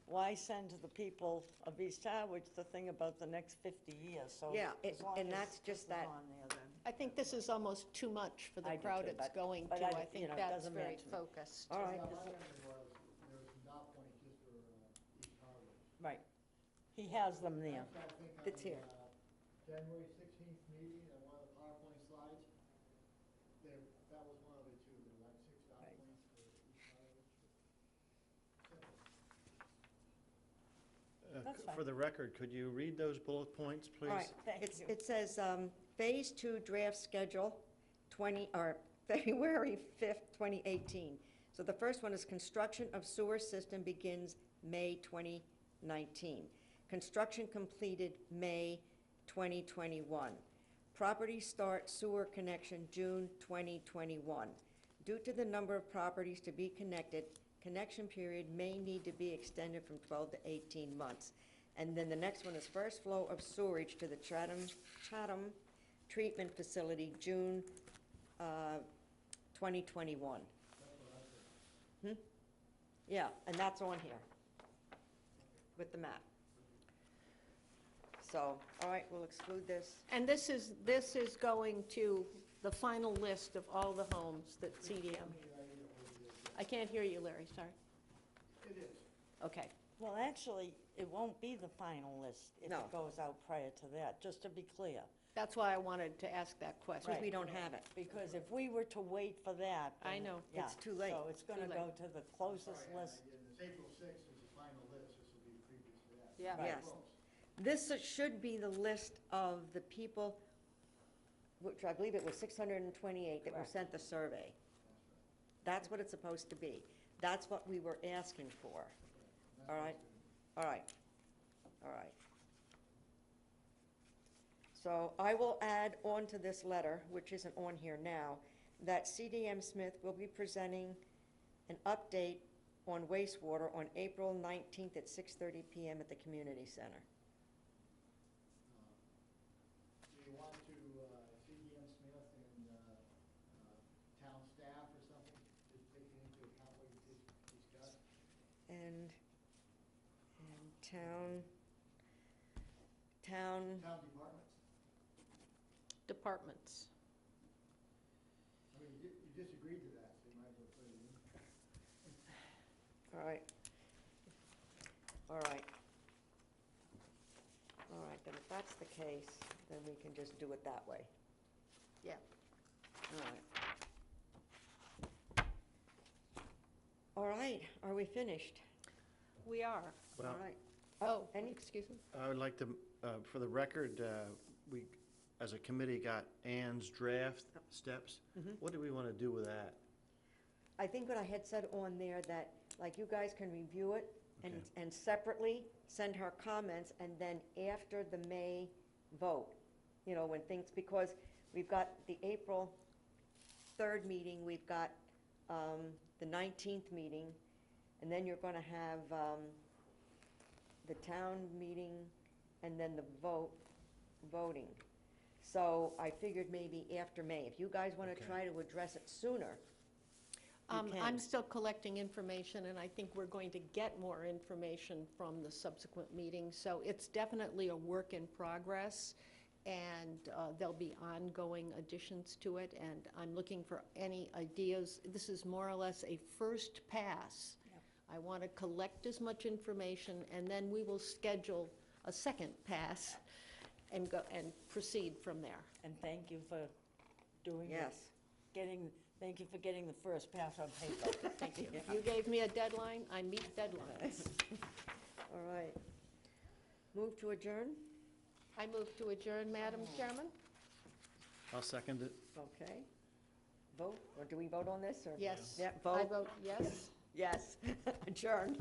why send to the people of East Harwich the thing about the next 50 years? So Yeah, as long and as that's this just is that- on there, then. I think this is almost too much for the I do crowd too, it's but- going but to. I- I you think know, it that's doesn't very matter to me. focused. All right. Now, this my is- memory was, there was some dot points just for East Harwich. Right. He has them there. Actually, I think on It's the, here. January 16th meeting, on one of the PowerPoint slides, there, that was one of the two, there were like 6 dot Right. points for East Harwich. Simple. That's fine. For the record, could you read those bullet points, please? All right, Thank you. it says, Phase 2 draft schedule, February 5th, 2018. So the first one is construction of sewer system begins May 2019. Construction completed May 2021. Property start sewer connection June 2021. Due to the number of properties to be connected, connection period may need to be extended from 12 to 18 months. And then the next one is first flow of sewerage to the Chatham Treatment Facility, June 2021. Yeah, and that's on here with the map. So, all right, we'll exclude this. And this is going to the final list of all the homes that CDM. I can't hear you, Larry, sorry. It is. Okay. Well, actually, it won't be the final list if No. it goes out prior to that, just to be clear. That's why I wanted to ask that question. Because we don't have it. Because if we were to wait for that. I then- know. yeah, It's too late. So it's going to Too go late. to the closest Sorry, list. and it's April 6th is the final list, this will be previous to that. Yeah. Very Yes. close. This should be the list of the people, which I believe it was 628 that were Correct. sent the survey. That's what it's supposed to be. That's what we were asking for. All right, all right, all right. So I will add on to this letter, which isn't on here now, that CDM Smith will be presenting an update on wastewater on April 19th at 6:30 PM at the community center. Do you want to, CDM Smith and town staff or something, just taking into account what you just discussed? And town, Town departments? Departments. I mean, you disagreed to that, so you might as well put it in. all right. All right. then if that's the case, then we can just do it that way. Yeah. All right, are we finished? We are. All Well, right. Oh, any- excuse me? I would like to, for the record, we, as a committee, got Ann's draft steps. What do we want to do with that? I think what I had said on there that, like, you guys can review it and, Okay. and separately send her comments, and then after the May vote, you know, when things, because we've got the April 3rd meeting, we've got the 19th meeting, and then you're gonna have the town meeting, and then the voting. So I figured maybe after May, if you guys wanna Okay. try to address it sooner, you I'm can. still collecting information, and I think we're going to get more information from the subsequent meetings. So it's definitely a work in progress, and there'll be ongoing additions to it, and I'm looking for any ideas. This is more or less a first pass. I want to collect as much information, and then we will schedule a second pass and go, and proceed from there. And thank you for doing it. Yes. Thank you for getting the first pass on paper. Thank you. You gave me a deadline, I meet deadlines. All right. Move to adjourn? I move to adjourn, Madam Chairman? I'll second it. Okay. Vote, or do we vote on this, or? Yes. Yeah, I vote? vote yes. Yes. Adjourned.